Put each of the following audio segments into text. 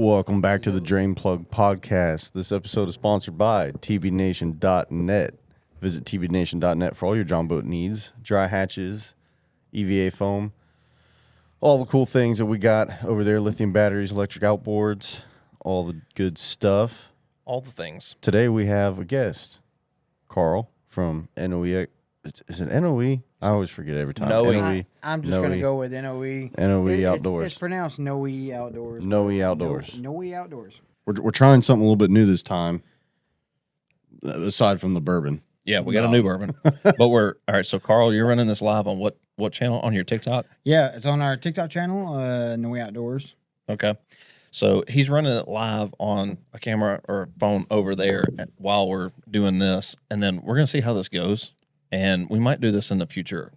Welcome back to the Drain Plug Podcast. This episode is sponsored by tbnation.net. Visit tbnation.net for all your John boat needs, dry hatches, EVA foam, all the cool things that we got over there, lithium batteries, electric outboards, all the good stuff. All the things. Today we have a guest, Carl from NOE. Is it NOE? I always forget every time. NOE. I'm just going to go with NOE. NOE Outdoors. It's pronounced NOE Outdoors. NOE Outdoors. NOE Outdoors. We're trying something a little bit new this time, aside from the bourbon. Yeah, we got a new bourbon. But all right, so Carl, you're running this live on what channel? On your TikTok? Yeah, it's on our TikTok channel, NOE Outdoors. Okay. So he's running it live on a camera or a phone over there while we're doing this. And then we're going to see how this goes. And we might do this in the future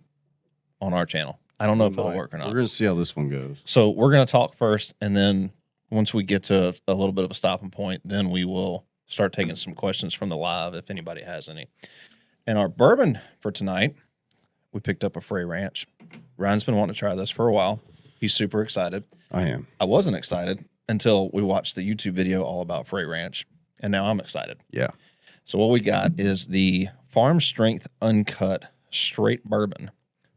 on our channel. I don't know if it'll work or not. We're going to see how this one goes. So we're going to talk first, and then once we get to a little bit of a stopping point, then we will start taking some questions from the live if anybody has any. And our bourbon for tonight, we picked up a Frey Ranch. Ryan's been wanting to try this for a while. He's super excited. I am. I wasn't excited until we watched the YouTube video all about Frey Ranch, and now I'm excited. Yeah. So what we got is the Farm Strength Uncut Straight Bourbon.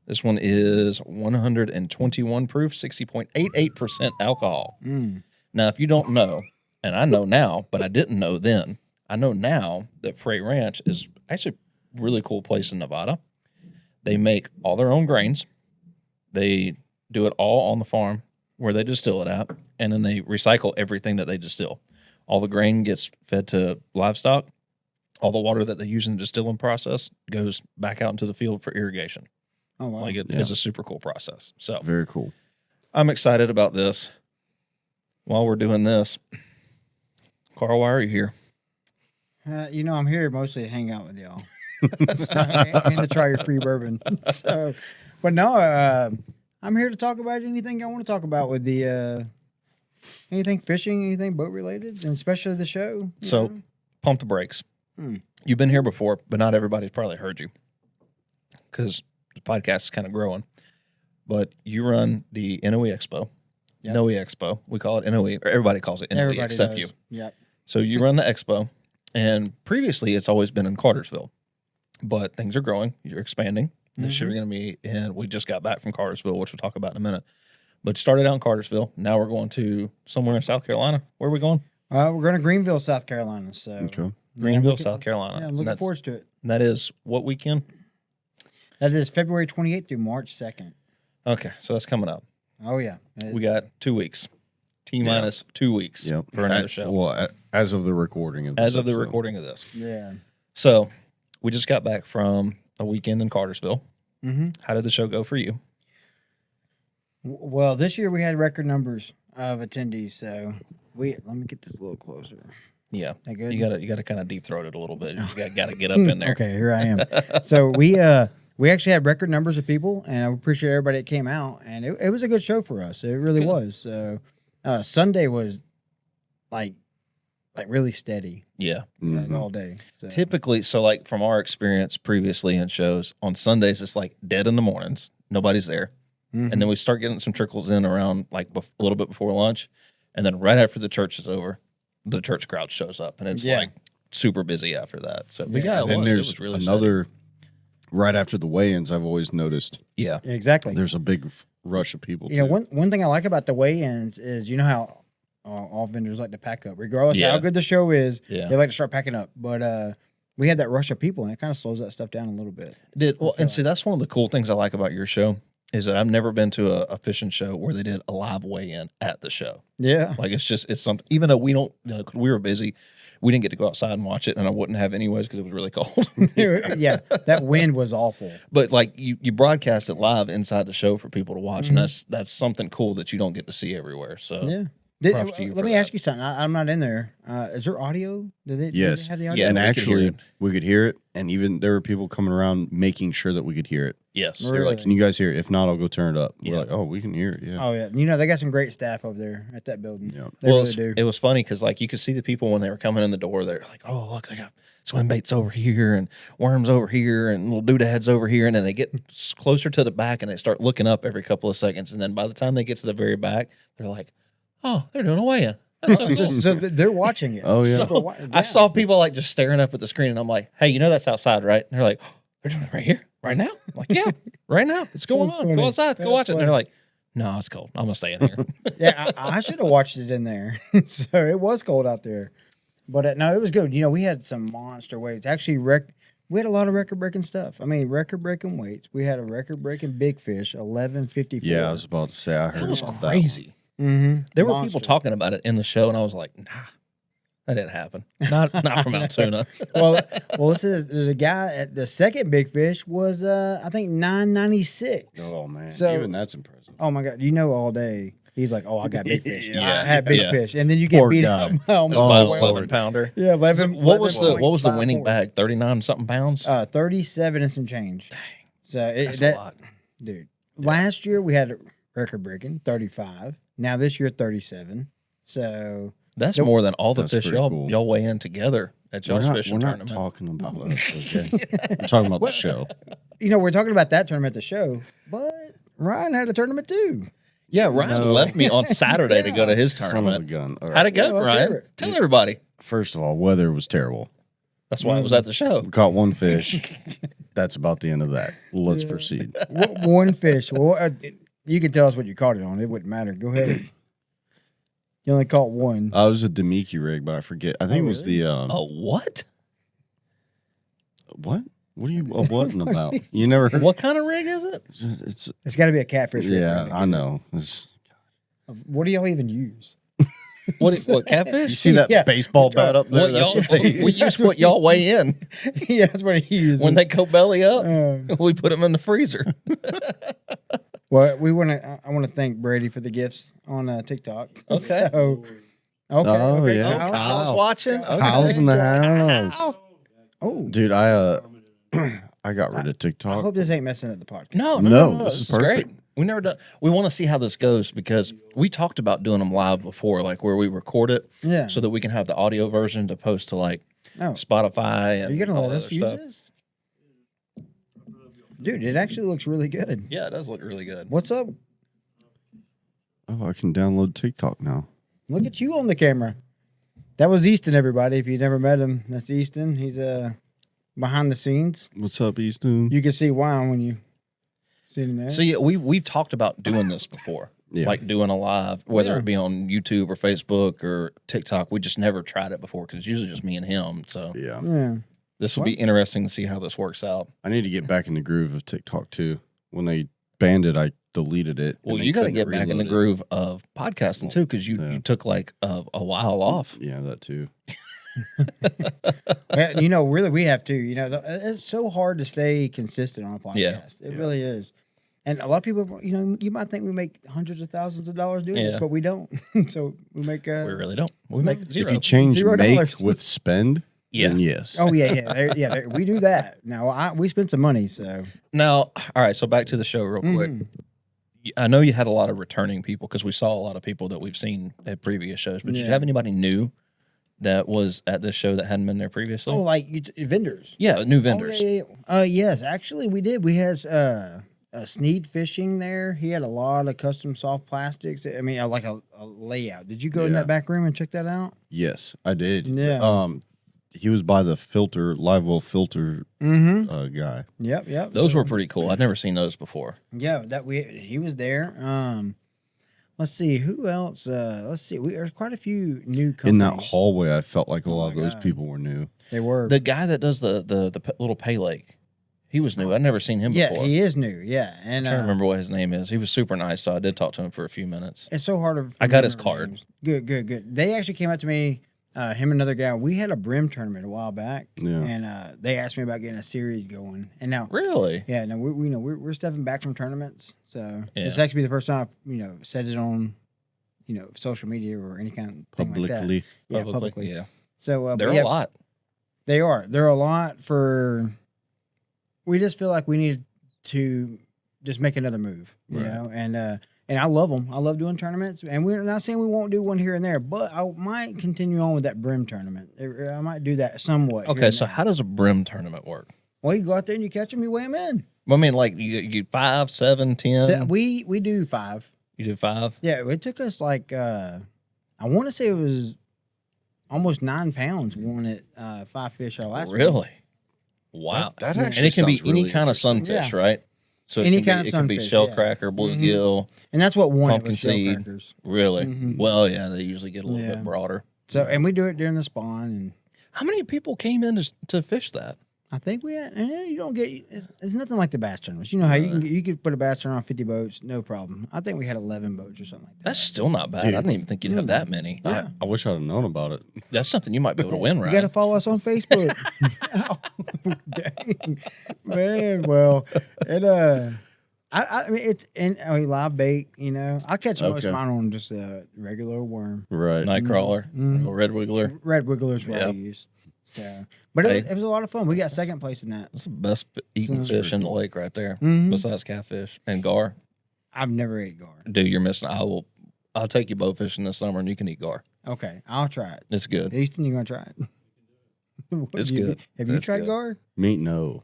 This one is 121 proof, 60.88% alcohol. Now, if you don't know, and I know now, but I didn't know then, I know now that Frey Ranch is actually a really cool place in Nevada. They make all their own grains. They do it all on the farm where they distill it at, and then they recycle everything that they distill. All the grain gets fed to livestock. All the water that they use in the distilling process goes back out into the field for irrigation. Oh, wow. It's a super cool process. So Very cool. I'm excited about this. While we're doing this, Carl, why are you here? I'm here mostly to hang out with y'all. And to try your free bourbon. But no, I'm here to talk about anything I want to talk about with the anything fishing, anything boat related, and especially the show. So pump the brakes. You've been here before, but not everybody's probably heard you because the podcast is kind of growing. But you run the NOE Expo. Yep. NOE Expo. We call it NOE, or everybody calls it NOE everybody except does. you. Yep. So you run the Expo, and previously it's always been in Cartersville. But things are growing. You're expanding. This year we're going to be in, we just got back from Cartersville, which we'll talk about in a minute. But started out in Cartersville. Now we're going to somewhere in South Carolina. Where are we going? We're going to Greenville, South Carolina. So Okay. Greenville, South Carolina. Yeah, I'm looking forward to it. And that is what weekend? That is February 28th through March 2nd. Okay, so that's coming up. Oh, yeah. We got 2 weeks. T-minus 2 weeks for another show. Well, as of the recording of this. As of the recording of this. Yeah. So we just got back from a weekend in Cartersville. Mm-hmm. How did the show go for you? Well, this year we had record numbers of attendees, so let me get this a little closer. Yeah, that good? You got to kind of deep throat it a little bit. You just got to get up in there. Okay, here I am. So we actually had record numbers of people, and I appreciate everybody that came out, and it was a good show for us. It really was. So Sunday was like really steady. Yeah, like all day. So. Typically, so like from our experience previously in shows, on Sundays it's like dead in the mornings, nobody's there, and then we start getting some trickles in around like a little bit before lunch, and then right after the church is over, the church crowd shows up, and it's like super busy after that. So and then there's really another steady. Right after the weigh-ins. I've always noticed. Yeah, exactly. There's a big rush of people. You know, one thing I like about the weigh-ins is how all vendors like to pack up, regardless of how good the show is. Yeah. They like to start packing up, but we had that rush of people, and it kind of slows that stuff down a little bit. See, that's one of the cool things I like about your show. Is that I've never been to a fishing show where they did a live weigh-in at the show. Yeah. Like it's something, even though we were busy, we didn't get to go outside and watch it, and I wouldn't have anyways because it was really cold. Yeah, that wind was awful. But like you broadcast it live inside the show for people to watch, and that's something cool that you don't get to see everywhere. So yeah. Let me ask you something. I'm not in there. Is there audio? Did they have the audio? Yeah, and actually, we could hear it. And even there were people coming around making sure that we could hear it. Yes. They're like, can you guys hear it? If not, I'll go turn it up. We're like, oh, we can hear it. Yeah. Oh, yeah. They got some great staff over there at that building. Yeah. They really do. It was funny because like you could see the people when they were coming in the door. They're like, oh, look, I got swim baits over here and worms over here and little doodads over here. And then they get closer to the back and they start looking up every couple of seconds. And then by the time they get to the very back, they're like, oh, they're doing a weigh-in. That's so cool. So they're watching it. Oh, yeah. So, I saw people like just staring up at the screen, and I'm like, "Hey, you know that's outside, right?" And they're like, oh, "They're doing it right here, right now." I'm like, "Yeah, right now, it's going That's on. funny. Go outside, go That's watch it." And funny. they're like, "No, it's cold. I'm gonna stay in here." Yeah, I should have watched it in there. So it was cold out there, but no, it was good. You know, we had some monster weights. Actually, we had a lot of record-breaking stuff. I mean, record-breaking weights. We had a record-breaking big fish, 1154. Yeah, I was about to say I heard That was about crazy. Mm-hmm. There were people talking about it in the show, and I was like, "Nah, that didn't happen. Not from Altoona." well, this is there's a guy at the second big fish was I think 996. Oh man, So- even that's impressive. Oh my god, you know all day. He's like, oh, I got big fish. Yeah. I had big Yeah. fish, and then you get Poor beat guy. up. By almost Oh, 12. Lord. 11 pounder. Yeah, 11. What was the winning 11.54. bag? 39 something pounds. 37 and some change. Dang, so That's a lot. dude. Last year we had record breaking 35. Now this year 37. So That's Nope. more than all the That's fish pretty y'all cool. y'all weigh in together at y'all's fishing we're not tournament. talking about us, okay? We're talking about the show. you know we're talking about that tournament at the show, but Ryan had a tournament too. Yeah, Ryan No. left me on Saturday to go to his Son of a tournament. gun. All right. How'd it go, Yeah, let's Ryan? hear it. Tell everybody. First of all, weather was terrible. That's why I was at the show. We caught one fish. That's about the end of that. Let's Yeah. proceed. One fish. Well, you can tell us what you caught it on. It wouldn't matter. Go ahead. You only caught one. I was a Demiki rig, but I forget. I think Oh, it was really? the Oh, what? what? What are you whatting about? You never heard? What kind of rig is it? It's It's got to be a catfish. rig, yeah, right? I know. It's, What do y'all even use? What catfish? you see that Yeah. baseball bat up there? What That's y'all, what they we use what y'all weigh in. Yeah, that's what he uses. When they go belly up, Um, we put them in the freezer. well, I want to thank Brady for the gifts on TikTok. Okay. So, okay. Oh, okay. yeah. Kyle. Kyle's watching. Okay. Kyle's in the house. Oh, Dude, I got rid of I TikTok. hope this ain't messing up the podcast. No, this is perfect. Great. We never done. We want to see how this goes because we talked about doing them live before, like where we record it, Yeah. so that we can have the audio version to post to like Oh, Spotify. And are you gonna all let that us other use stuff. this? Dude, it actually looks really good. Yeah, it does look really good. What's up? Oh, I can download TikTok now. Look at you on the camera. That was Easton, everybody. If you never met him, that's Easton. He's behind the scenes. What's up, Easton? You can see why when you see him there. So yeah, we've talked about doing this before, Yeah. like doing a live, whether Yeah. it be on YouTube or Facebook or TikTok. We just never tried it before because it's usually just me and him. So Yeah. Yeah. this will be interesting to see how this works out. I need to get back in the groove of TikTok too. When they banned it, I deleted it. Well, and you then got to couldn't get back in the reload it. groove of podcasting too, because you, Yeah. you took like a while off. Yeah, that too. Well, you know, really, we have to. You know, it's so hard to stay consistent on a podcast. Yeah. It really is. And a lot of people, you know, you might think we make hundreds of thousands of dollars doing this, Yeah. but we don't. So we make. We really don't. We make zero. If you change $0. make with spend, Yeah. then yes. Oh yeah, we do that. Now we spent some money, so Now, all right. So back to the show real quick. Mhm. I know you had a lot of returning people because we saw a lot of people that we've seen at previous shows. But did you Yeah. have anybody new that was at this show that hadn't been there previously? Oh, like vendors. Yeah, new vendors. Oh, yeah. Yes, actually, we did. We had Sneed Fishing there. He had a lot of custom soft plastics. I mean, like a layout. Did you go in Yeah. that back room and check that out? Yes, I did. Yeah. He was by the live well filter Mm-hmm. guy. Yep. Those were pretty cool. I'd never seen those before. Yeah, he was there. Let's see who else. Let's see. There's quite a few new companies. In that hallway, I felt like a Oh lot of my those God. people were new. They were. The guy that does the little pay lake, he was new. I'd never seen him Yeah, before. he is new. Yeah, and I can't remember what his name is. He was super nice, so I did talk to him for a few minutes. It's so hard to. I got his remember card. names. Good. They actually came up to me. Him and another guy. We had a brim tournament a while back, Yeah. and they asked me about getting a series going. And now, Really? yeah, no, we're stepping back from tournaments, so it's Yeah. actually the first time I said it on, social media or any kind of thing like that. Publicly. Yeah, publicly. Yeah. So They're but yeah, a lot. They are. They're a lot for. We just feel like we need to just make another move, you Right. know, and I love them. I love doing tournaments, and we're not saying we won't do one here and there, but I might continue on with that brim tournament. I might do that somewhat. here Okay, and so there. how does a brim tournament work? Well, you go out there and you catch them, you weigh them in. I mean, like you 5, 7, 10. So we do 5. You do 5. Yeah, it took us like I want to say it was almost 9 pounds. Won at Five Fish our last week. Really? Wow. That Yeah. actually And it can be sounds any really kind of interesting. sunfish, Yeah. right? So Any it kind of it can be sunfish, shell yeah. cracker, Mhm. bluegill, And that's what won it pumpkin was shell seed. crackers. Really? Mhm. Well, yeah, they usually get a little Yeah. bit broader. So, and we do it during the spawn, and How many people came in to fish that? I think we had. You don't get. It's nothing like the bass tournaments. You know how you could put a bass tournament on 50 boats, no problem. I think we had 11 boats or something like that. That's still not bad. Dude. I didn't even think you'd have that many. Yeah. I wish I'd have known about it. That's something you might be able to win, You right? got to follow us on Facebook. Dang, man. Well, I mean it's live bait. You know, I catch most Okay. of mine on just a regular worm. Right. Nightcrawler, Mhm. or red wiggler. Red Wiggler's what I Yep. use. So, but Hey. it was a lot of fun. We got second place in that. That's the best eating So- fish in the lake right there, Mhm. besides catfish and gar. I've never ate gar. Dude, you're missing. I'll take you boat fishing this summer, and you can eat gar. Okay, I'll try it. It's good. Easton, you gonna try it? What, It's you- good. Have you It's tried good. gar? Me, no.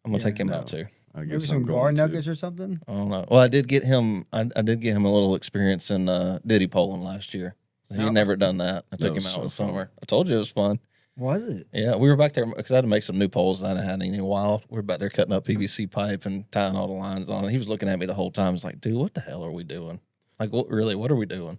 I'm gonna Yeah, take him no. out too. I Maybe guess some I'm gar going to. nuggets or something. I don't know. Well, I did get him. I did get him a little experience in Diddy polling last year. He Oh. had never done that. I took him was out so this fun. summer. I told you it was fun. Was it? Yeah, we were back there because I had to make some new poles that I hadn't had in a while. We were back there cutting up PVC pipe and tying all the lines on it. He was looking at me the whole time. He's like, "Dude, what the hell are we doing? Like, what are we doing?"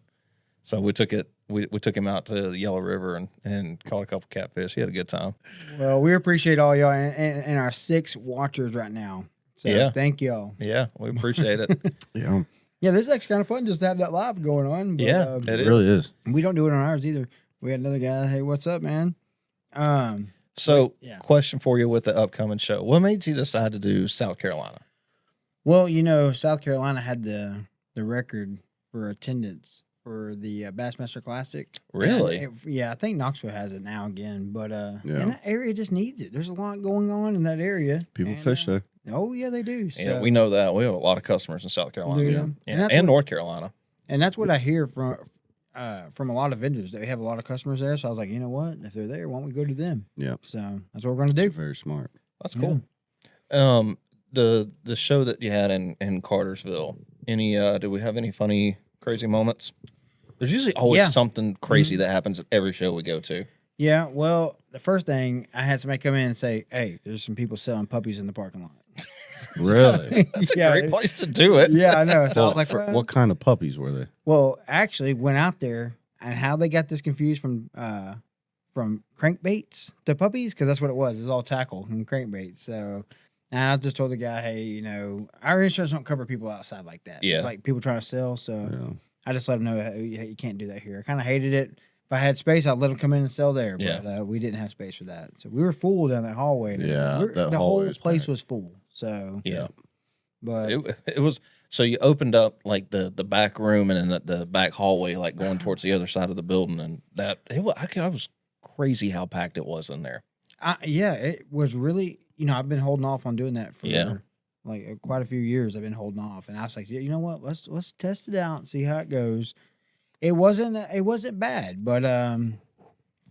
So we took it. We took him out to the Yellow River and caught a couple catfish. He had a good time. Well, we appreciate all y'all and our 6 watchers right now. So Yeah. thank y'all. Yeah, we appreciate it. Yeah, Yeah, this is actually kind of fun just to have that live going on. But, Yeah, it really is. we don't do it on ours either. We had another guy. Hey, what's up, man? So, Yeah. question for you with the upcoming show: what made you decide to do South Carolina? Well, you know, South Carolina had the record for attendance for the Bassmaster Classic. Really? And yeah, I think Knoxville has it now again. But Yeah. and that area just needs it. There's a lot going on in that area. People And, fish there. Oh yeah, they do. Yeah, So- we know that. We have a lot of customers in South Carolina. Do Yeah, you? And and, that's what- North Carolina. And that's what I hear from a lot of vendors. They have a lot of customers there. So I was like, you know what? If they're there, why don't we go to them? Yeah. So that's what we're going to do. Very smart. That's cool. The show that you had in Cartersville. Any? Do we have any funny, crazy moments? There's usually always Yeah. something crazy that happens at every show we go to. Yeah. Well, the first thing I had somebody come in and say, hey, there's some people selling puppies in the parking lot. Really? It's a Yeah, great place to do it. Yeah, I know. So I Well, was like, for- well, what kind of puppies were they? well, actually went out there and how they got this confused from crankbaits to puppies, because that's what it was. It was all tackle and crankbaits. So, and I just told the guy, hey, you know, our insurance don't cover people outside like that. Yeah. Like people trying to sell. So Yeah. I just let them know, hey, you can't do that here. I kind of hated it. If I had space, I'd let them come in and sell there. Yeah. But we didn't have space for that. So we were full down that hallway. And Yeah, everything. that the hallway whole was place packed. was full. So, Yeah. but It was so you opened up like the back room and then the back hallway, like going towards the other side of the building, and that it was I was crazy how packed it was in there. yeah, it was really, you know, I've been holding off on doing that for Yeah. like quite a few years. I've been holding off, and I was like, yeah, you know what? Let's test it out and see how it goes. It wasn't bad, but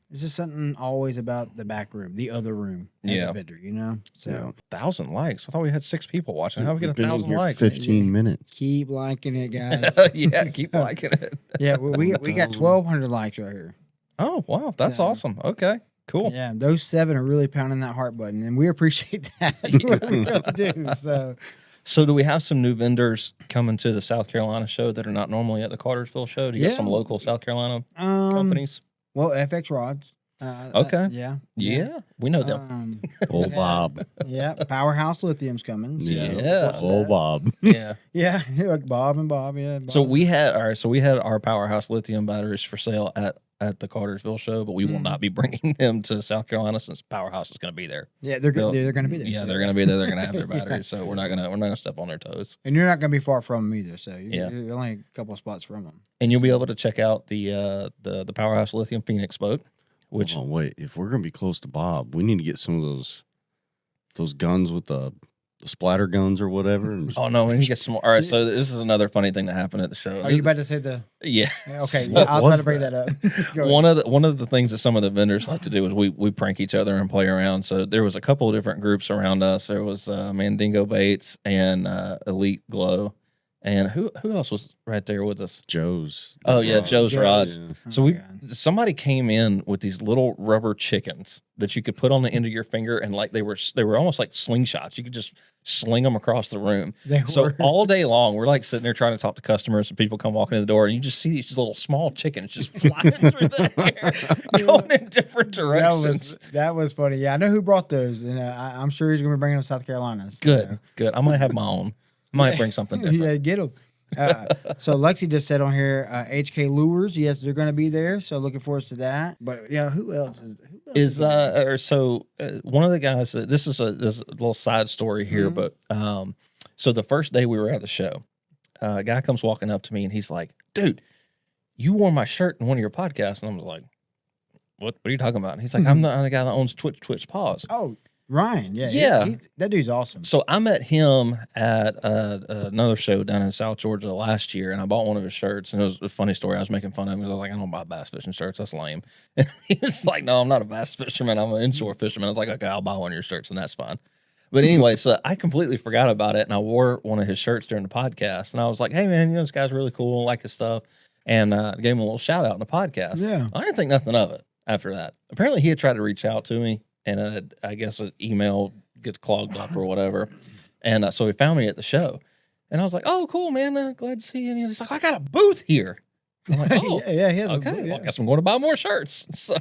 it's just something always about the back room, the other room, as Yeah. a vendor, you know. So Yeah. 1,000 likes. I thought we had 6 people watching. How we get We've been in 1,000 here likes? 15 minutes. keep liking it, guys. Yeah, keep So, liking it. Yeah, we got 1,200 likes right here. Oh wow, that's So- awesome. Okay, cool. Yeah, those 7 are really pounding that heart button, and we appreciate that. We really do. So. So, do we have some new vendors coming to the South Carolina show that are not normally at the Cartersville show? Do you Yeah. got some local South Carolina Um, companies? Well, FX Rods. Okay. Yeah. Yeah, we know them. Old Bob. Yeah. Powerhouse Lithium's coming. So Yeah. watch Old that. Bob. Yeah. Yeah. Like Bob and Bob. Yeah. So Bob. we had our Powerhouse lithium batteries for sale at the Cartersville show, but we will Mhm. not be bringing them to South Carolina since Powerhouse is going to be there. Yeah, they're they'll- they're going to be there. Yeah, so- they're going to be there. They're going to have their Yeah. batteries, so we're not gonna step on their toes. And you're not going to be far from them either. So Yeah. you're only a couple of spots from them. And you'll be able to check out the Powerhouse Lithium Phoenix boat, which Hold on, wait. If we're gonna be close to Bob, we need to get some of those guns with the splatter guns or whatever. And just- oh no, we need to get some more. All right, so this is another funny thing that happened at the show. Are you about to say the? Yeah. Okay, So yeah, I'll try was to bring that up. Go ahead. one of the things that some of the vendors like to do is we prank each other and play around. So there was a couple of different groups around us. There was Mandingo Baits and Elite Glow, And who else was right there with us? Joe's. Oh yeah, Joe's Joe's. rods. Yeah. So Oh, God. somebody came in with these little rubber chickens that you could put on the end of your finger, and like they were almost like slingshots. You could just sling them across the room. They So were. all day long, we're like sitting there trying to talk to customers, and people come walking in the door, and you just see these little small chickens just flying through the air, going in different directions. That was funny. Yeah, I know who brought those, and I'm sure he's gonna be bringing them to South Carolina. So. Good. I might have my own. I might bring something different. Yeah, get them. So Lexi just said on here, HK Lures. Yes, they're going to be there. So looking forward to that. But yeah, who else is One of the guys. This is a little side story here, but so the first day we were at the show, a guy comes walking up to me and he's like, "Dude, you wore my shirt in one of your podcasts," and I was like, "What are you talking about?" And he's like, "I'm the guy that owns Twitch Paws." Oh, Ryan. Yeah, Yeah. that dude's awesome. So I met him at another show down in South Georgia last year, and I bought one of his shirts. And it was a funny story. I was making fun of him because I was like, "I don't buy bass fishing shirts. That's lame." And he was like, "No, I'm not a bass fisherman. I'm an inshore fisherman." I was like, "Okay, I'll buy one of your shirts, and that's fine." But anyway, so I completely forgot about it, and I wore one of his shirts during the podcast. And I was like, "Hey, man, this guy's really cool. I like his stuff." And gave him a little shout out in the podcast. Yeah. I didn't think nothing of it after that. Apparently, he had tried to reach out to me, and I guess an email gets clogged up or whatever. And so he found me at the show. And I was like, "Oh, cool, man. Glad to see you." And he's like, "I got a booth here." I'm like, "Oh, yeah, he has. okay. Yeah. Well, I guess I'm going to buy more shirts." So,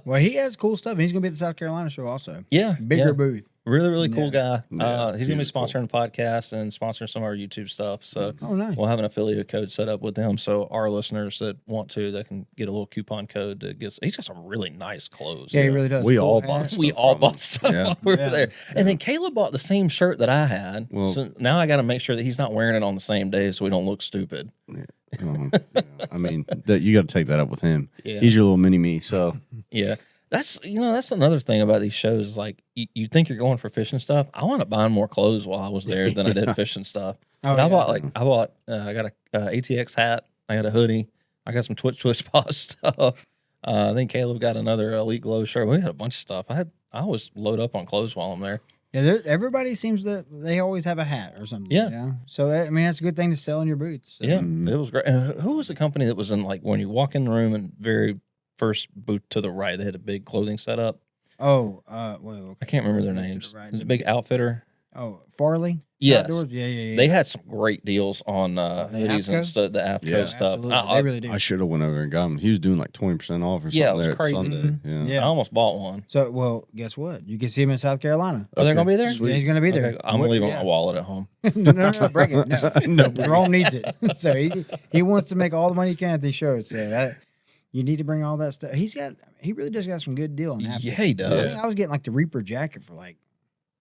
Well, he has cool stuff. And he's going to be at the South Carolina show also. yeah. Bigger yeah. booth. Really, really cool guy. Yeah, He's going to be he is cool. sponsoring the podcast and sponsoring some of our YouTube stuff. So Oh, nice. we'll have an affiliate code set up with them. So our listeners that want to, they can get a little coupon code to get. He's got some really nice clothes. Yeah, he really does. We Cool all hat. bought stuff. We all from bought him. stuff Yeah. while we were Yeah. there. And then Caleb bought the same shirt that I had. Well- So now I got to make sure that he's not wearing it on the same day so we don't look stupid. Yeah, I mean, that you got to take that up with him. Yeah. He's your little mini me. So Yeah. That's another thing about these shows is like you think you're going for fishing stuff. I wound up buying more clothes while I was there than I did fishing stuff. Oh, But I yeah. bought I got a ATX hat, I got a hoodie, I got some Twitch Paws stuff. I think Caleb got another Elite Glow shirt. We had a bunch of stuff. I always load up on clothes while I'm there. Yeah, everybody seems that they always have a hat or something. Yeah. You know? So, I mean, that's a good thing to sell in your booth. So. Yeah, Mhm. it was great. And who was the company that was in like when you walk in the room and very first booth to the right, they had a big clothing setup. Oh, well, okay. I can't remember their To the names. right. It was a big outfitter. Oh, Farley? Yes. Outdoors? Yeah. They had some great deals on hoodies and AFCO? stuff, the AFCO Yeah. stuff. Absolutely. They really do. I should have went over and got him. He was doing like 20% off or something. Yeah, it was there at crazy. Sunday. Mhm. Yeah. Yeah. I almost bought one. So, well, guess what? You can see him in South Carolina. Are they going to be there? Yeah, he's going to be there. Okay, I'm What- leaving yeah. my wallet at home. no, break it. No, No. Jerome needs it. So he wants to make all the money he can at these shows. So you need to bring all that stuff. He really does got some good deal on that. Yeah, he I does. think I was getting like the Reaper jacket for like,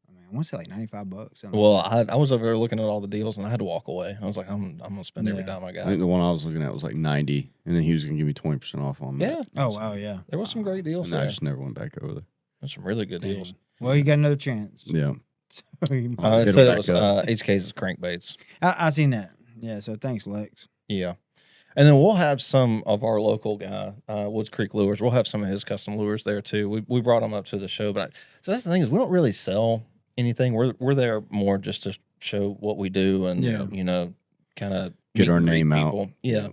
I want to say like $95. Something Well, like I was over there looking at all the deals and I had to walk away. I was like, I'm going to spend every Yeah. dime I I got. think the one I was looking at was like 90, and then he was going to give me 20% off on that. Yeah. that. Oh wow, yeah. There was some great deals And I there. just never went back over there. There's some really good deals. Dang. Well, you got another chance. Yeah. So you- I'll I get said them it was back up. HK's crankbaits. I seen that. Yeah. So thanks, Lex. Yeah. And then we'll have some of our local guy, Woods Creek Lures. We'll have some of his custom lures there too. We brought them up to the show, but so that's the thing is we don't really sell anything. We're there more just to show what we do and Yeah. kind of Get our name out. Yeah.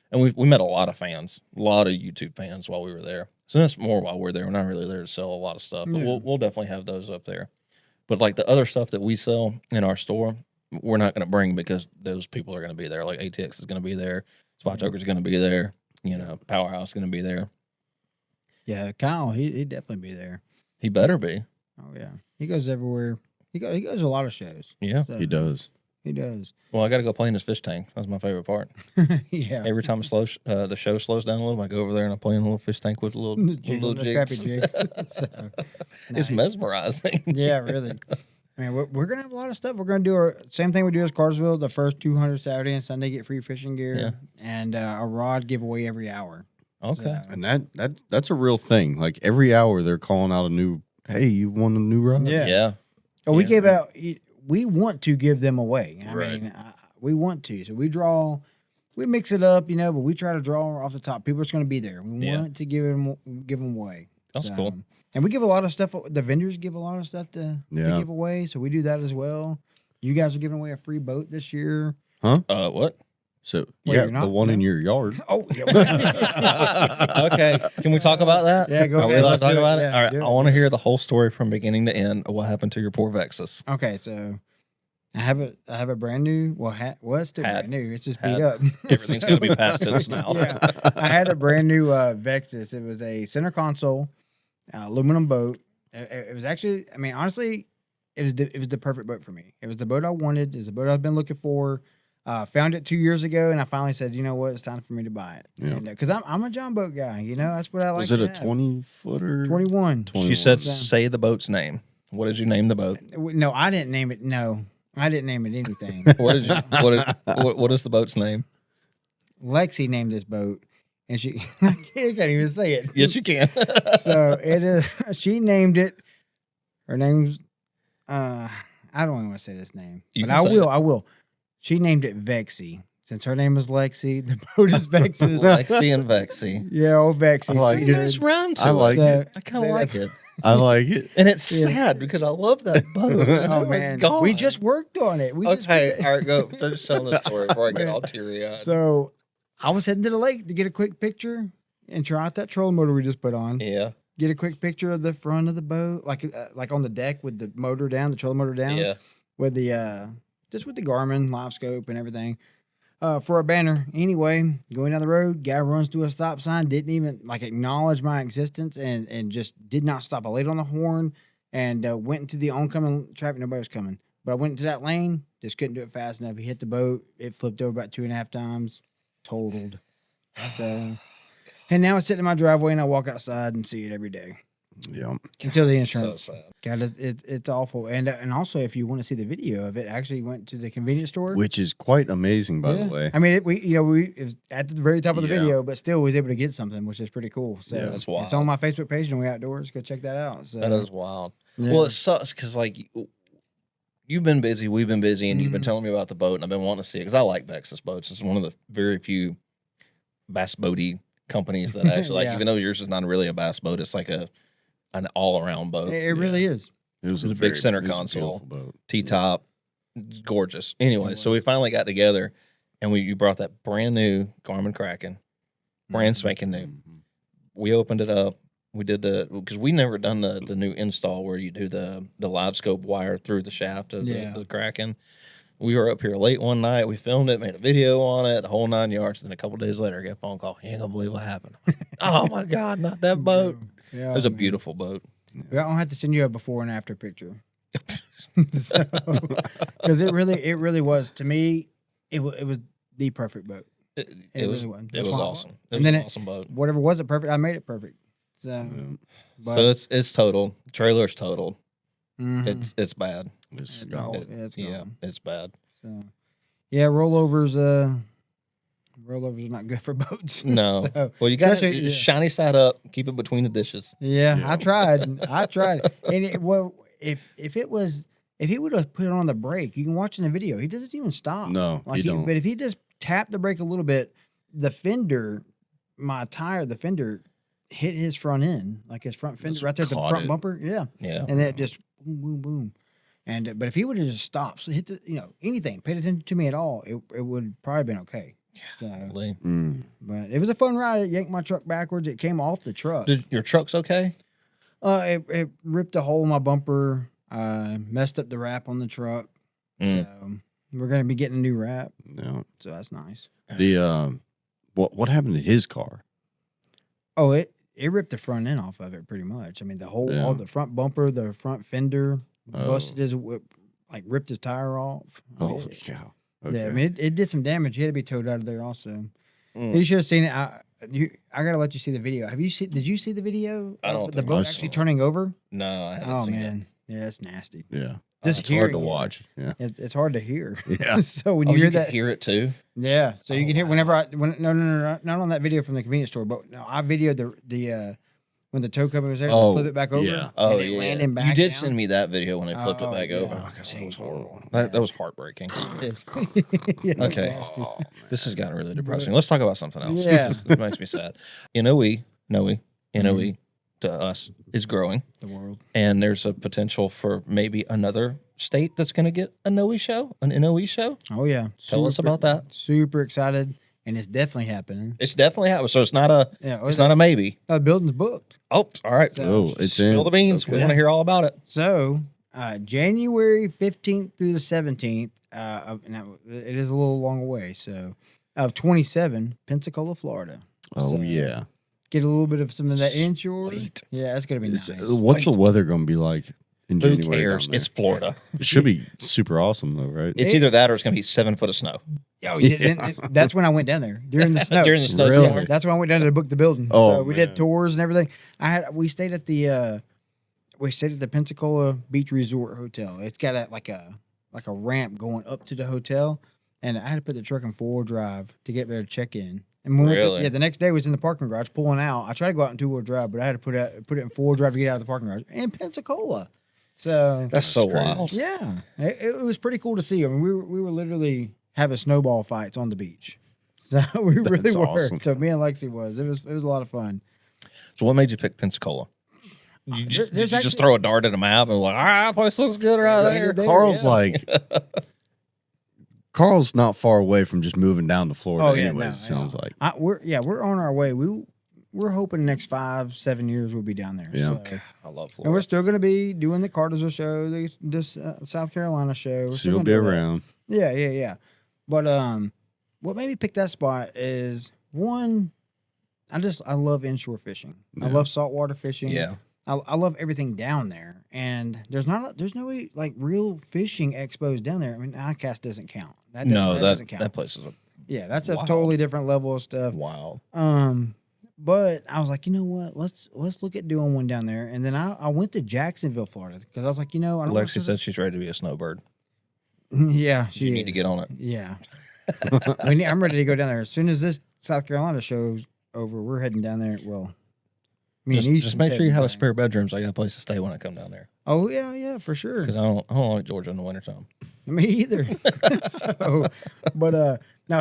And we met a lot of fans, a lot of YouTube fans while we were there. So that's more while we're there. We're not really there to sell a lot of stuff, but Yeah. we'll definitely have those up there. But like the other stuff that we sell in our store, we're not going to bring because those people are going to be there. Like ATX is going to be there. Spot Joker is going to be there. Powerhouse is going to be there. Yeah, Kyle. He'd definitely be there. He better be. Oh yeah. He goes everywhere. He goes to a lot of shows. Yeah. So He does. He does. Well, I got to go play in his fish tank. That's my favorite part. Yeah. Every time the show slows down a little, I go over there and I play in a little fish tank with little The crappy jigs. jigs. So, It's nah, mesmerizing. Yeah, really. I mean, we're gonna have a lot of stuff. We're gonna do our same thing we do as Carsville. The first 200 Saturday and Sunday get free fishing gear, Yeah. and a rod giveaway every hour. Okay. So, And that's a real thing. Like every hour they're calling out a new, hey, you won a new rod? Yeah. Yeah. oh, we Yeah. give out. We want to give them away. I Right. mean, we want to. So we draw. We mix it up, but we try to draw off the top. People are just going to be there. We Yeah. want to give them away. That's cool. And we give a lot of stuff. The vendors give a lot of stuff to Yeah. give away. So we do that as well. You guys are giving away a free boat this year. What? So Well, yeah, you're not? the one in No. your yard. Oh, yeah. Okay, can we talk about that? Yeah, go Are we ahead. allowed Let's to talk do it. about it? Yeah, All right, do it. I want to hear the whole story from beginning to end of what happened to your poor Vexus. Okay, so I have a brand new. Well, it's still Had. brand new. It's just Had. beat up. Everything's gonna be past tense now. Yeah, I had a brand new Vexus. It was a center console, aluminum boat. It was actually, I mean, honestly, it was the perfect boat for me. It was the boat I wanted. It was the boat I've been looking for. Found it 2 years ago, and I finally said, you know what, it's time for me to buy it. Yeah. Because I'm a John boat guy. You know, that's what I like. Was it to a have. 20-footer? 21. She said, Yeah. "Say the boat's name." What did you name the boat? No, I didn't name it. No, I didn't name it anything. What did you? What is the boat's name? Lexi named this boat, and she I can't even say it. Yes, you can. So it is. She named it. Her name's. I don't even want to say this name, You but can I say will. it. I will. She named it Vexy. Since her name is Lexi, the boat is Vexy. Lexi and Vexy. Yeah, old Vexy. I like She it. did. Nice round to I like it. it. I kind of like it. I like it. And it's Yeah. sad because I love that boat. Oh It's man, gone. we just worked on it. We just Okay, put all right, go finish telling the story before I get all teary eyed. So I was heading to the lake to get a quick picture and try out that trolling motor we just put on. Yeah, Get a quick picture of the front of the boat, like on the deck with the motor down, the trolling motor down. yeah. With the just with the Garmin live scope and everything. For a banner. Anyway, going down the road, guy runs through a stop sign, didn't even like acknowledge my existence and just did not stop. I laid on the horn and went into the oncoming traffic. Nobody was coming. But I went into that lane, just couldn't do it fast enough. He hit the boat, it flipped over about 2.5 times, totaled. So and now it's sitting in my driveway and I walk outside and see it every day. Yeah. Until the So insurance. sad. God, it's awful. And also, if you want to see the video of it, I actually went to the convenience store. Which is quite amazing, by the way. I mean, it was at the very top of the Yeah. video, but still was able to get something, which is pretty cool. So Yeah, that's it's wild. on my Facebook page, and we outdoors. Go check that out. So That is wild. yeah. Well, it sucks because like you've been busy, we've been busy, and you've been Mhm. telling me about the boat, and I've been wanting to see it because I like Vexus boats. It's one of the very few bass boaty companies that I actually like. Yeah. Even though yours is not really a bass boat, it's like an all around boat. it really is. It was It was a big center console. beautiful boat. T top, gorgeous. Anyway, It so we finally got together, and you brought that brand new Garmin Kraken, brand spanking new. Mhm. We opened it up. We did because we never done the new install where you do the live scope wire through the shaft of Yeah. the Kraken. We were up here late one night. We filmed it, made a video on it, the whole 9 yards. Then a couple days later, I get a phone call. You ain't gonna believe what happened. Oh my God, not that boat. Yeah, It was a man. beautiful boat. Yeah, I don't have to send you a before and after picture. Because it really was to me. It was the perfect boat. It It was really was. it That's was why I awesome. It And was then an it- awesome boat. Whatever wasn't perfect, I made it perfect. So, Yeah. but, So it's totaled. Trailer's totaled. mhm. It's bad. It's It's gone. all- yeah, it's Yeah, gone. it's bad. So, yeah, rollovers are not good for boats. No. So, Well, you got Especially- to yeah. shiny side up. Keep it between the dishes. yeah, Yeah. I tried, and if he would have put it on the brake, you can watch in the video. He doesn't even stop. No, like you don't. But if he just tapped the brake a little bit, the fender hit his front end, like his front fender Just right there at the caught front it. bumper. Yeah, Yeah. and that just boom, boom, boom. And but if he would have just stopped, so hit anything, paid attention to me at all, it would probably been okay. So, Golly. but it was a fun ride. It yanked my truck backwards. It came off the truck. Did your truck's okay? It ripped a hole in my bumper. Messed up the wrap on the truck. Mm. So we're gonna be getting a new wrap. Yeah. So that's nice. The what happened to his car? Oh, it ripped the front end off of it pretty much. I mean, all Yeah. the front bumper, the front fender, busted Oh. his ripped his tire off. I mean, Holy cow. Yeah, Okay. I mean, it did some damage. He had to be towed out of there also. Mm. You should have seen it. I gotta let you see the video. Did you see the video? I don't of the think boat I actually saw it. turning over? No, I haven't Oh seen man, yeah, it's nasty. Yeah. Just It's hard to hearing it, watch. Yeah. It's hard to hear. Yeah. So when it. you hear can that, hear it too. yeah. So you Oh, can hear wow. whenever no, not on that video from the convenience store, but no, I videoed the when the tow company was there, Oh, flip it back over. yeah. and Oh it yeah, landing back you did down. send me that video when they flipped it Oh, back yeah. over. Oh, Gosh, that was painful. horrible. Yeah. That was heartbreaking. Yes. Yeah, Okay. nasty. This has gotten really depressing. Let's talk about something else. Yeah. This makes me sad. NOE to us is growing, The world. and there's a potential for maybe another state that's going to get a NOE show, an NOE show? Oh yeah, Tell us about that. Super excited, and it's definitely happening. It's definitely happening. So it's not a maybe. The building's booked. Oh, all right. So- Oh, it's Spill in. the beans. Okay. We want to hear all about it. So January 15th through the 17th, now it is a little long away. So of 27, Pensacola, Florida. Oh, So, yeah. Get a little bit of some of that inshore. Sweet. Yeah, that's gonna be nice. What's the weather going to be like in Who January? cares? down there? It's Florida. It should be super awesome, though, right? It's either that or it's going to be 7 foot of snow. Oh, yeah. That's when I went down there during the snow. During the snow. Really? storm. That's when I went down there to book the building. Oh, So we did man. tours and everything. We stayed at the Pensacola Beach Resort Hotel. It's got like a ramp going up to the hotel, and I had to put the truck in 4-wheel drive to get there to check in. And when we went Really? the next day was in the parking garage pulling out. I tried to go out in 2-wheel drive, but I had to put it in 4-wheel drive to get out of the parking garage in Pensacola. So That's so crazy. wild. yeah, it was pretty cool to see. I mean, we were literally having snowball fights on the beach. So we really That's were. awesome. So me and Lexi it was a lot of fun. So what made you pick Pensacola? You just, There's did you just actually- throw a dart at a map and like, that place looks good right Right there. there. Carl's yeah. like, Carl's not far away from just moving down to Florida. Oh, yeah, anyways, no, it sounds like. We're on our way. We're hoping the next 5-7 years we'll be down there. Yeah. So- Okay. I love And we're Florida. still going to be doing the Cartersville show, this South Carolina show. We're So still you'll gonna be do that. around. Yeah. But what made me pick that spot is one, I love inshore fishing. I Yeah. love saltwater fishing. Yeah. I love everything down there, and there's no like real fishing expos down there. I mean, ICAST doesn't count. That doesn't count. That place is Yeah, that's a Wow. totally different level of stuff. wild. But I was like, you know what? Let's look at doing one down there. And then I went to Jacksonville, Florida, because I was like, I don't want Alexi to- said she's ready to be a snowbird. yeah, she You need to is. get on it. Yeah, I'm ready to go down there as soon as this South Carolina show's over. We're heading down there. Well, me and Just Easton's make sure you heading have a down. spare bedroom so I got a place to stay when I come down there. Oh yeah, for sure. Because I don't like Georgia in the wintertime. Me either.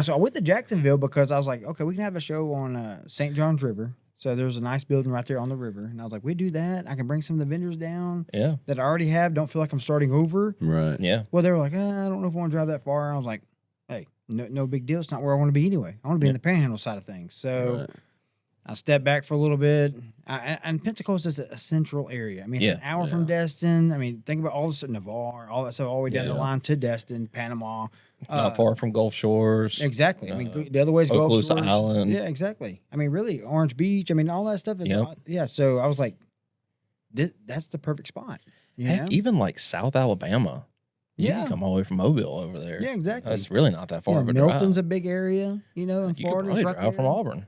So I went to Jacksonville because I was like, okay, we can have a show on St. John's River. So there's a nice building right there on the river, and I was like, we do that. I can bring some of the vendors down Yeah. that I already have. Don't feel like I'm starting over. Right. Yeah. Well, they were like, I don't know if I want to drive that far. I was like, hey, no big deal. It's not where I want to be anyway. I want to be in the Panhandle side of things. So Right. I stepped back for a little bit. And Pensacola's just a central area. I mean, it's an hour from Destin. I mean, think about all the stuff, Navarre, all that stuff, all the way down the Yeah. line to Destin, Panama. Not far from Gulf Shores. Exactly. I mean, the other way is Gulf Okaloosa Shores. Island. Yeah, exactly. I mean, really, Orange Beach. I mean, all that stuff is. Yep. Yeah. So I was like, that's the perfect spot. You know? Heck, even like South Alabama. You Yeah. can come all the way from Mobile over there. Yeah, exactly. That's really not that far Yeah, of a Milton's drive. a big area, in You could Florida. probably It's right drive from there. Auburn.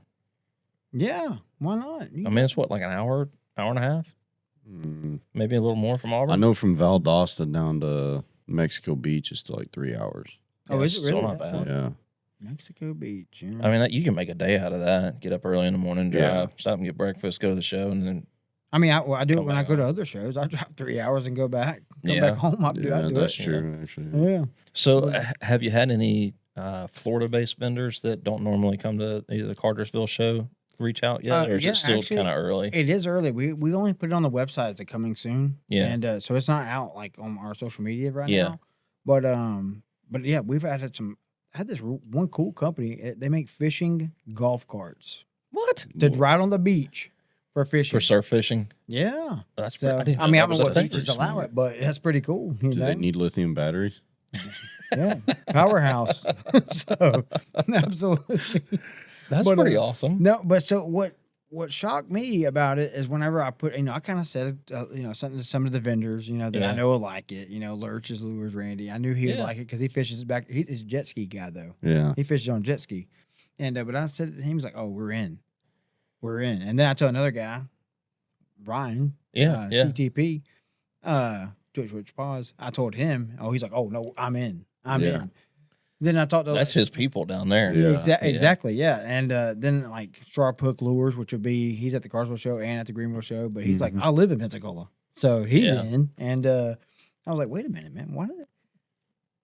Yeah, why not? I mean, it's what, like an hour and a half? Mm. Maybe a little more from Auburn? I know from Valdosta down to Mexico Beach is still like 3 hours. Oh, is it still really not that bad. far? Yeah. Mexico Beach. Yeah. I mean, you can make a day out of that. Get up early in the morning, drive, Yeah. stop and get breakfast, go to the show, and then I mean, I do it Come when I back go to home. other shows. I drive 3 hours and go back, come Yeah. back home. I do That's it. true, actually. Yeah. So, have you had any Florida-based vendors that don't normally come to either the Cartersville show reach out yet, or is Yeah, it still actually, kind of early? It is early. We only put it on the website as a coming soon. Yeah. And so it's not out like on our social media right Yeah. now. But yeah, we've had this one cool company. They make fishing golf carts What to ride on the beach for fishing. for surf fishing? Yeah. That's So I, didn't know I mean, that I was don't a know what thing. beaches Pretty allow smart. it, but that's pretty cool. You Do know? they need lithium batteries? Yeah, powerhouse. So absolutely. That's But, pretty awesome. No, but so what shocked me about it is whenever I put, I kind of said, something to some of the vendors, that Yeah. I know will like it. Lurch's Lures, Randy. I knew he would Yeah. like it because he fishes back. He's a jet ski guy though. Yeah. He fishes on jet ski, and but I said to him, he was like, "Oh, we're in." And then I told another guy, Ryan, Yeah, yeah. TTP, Twitch Pause. I told him, oh, he's like, "Oh no, I'm in. I'm Yeah. in." Then I talked to That's his people down there. Yeah. Exactly, yeah. And then like Straw Hook Lures, which would be he's at the Carswell show and at the Greenville show, but he's like, I live in Pensacola, so he's Yeah. in. And I was like, wait a minute, man, why did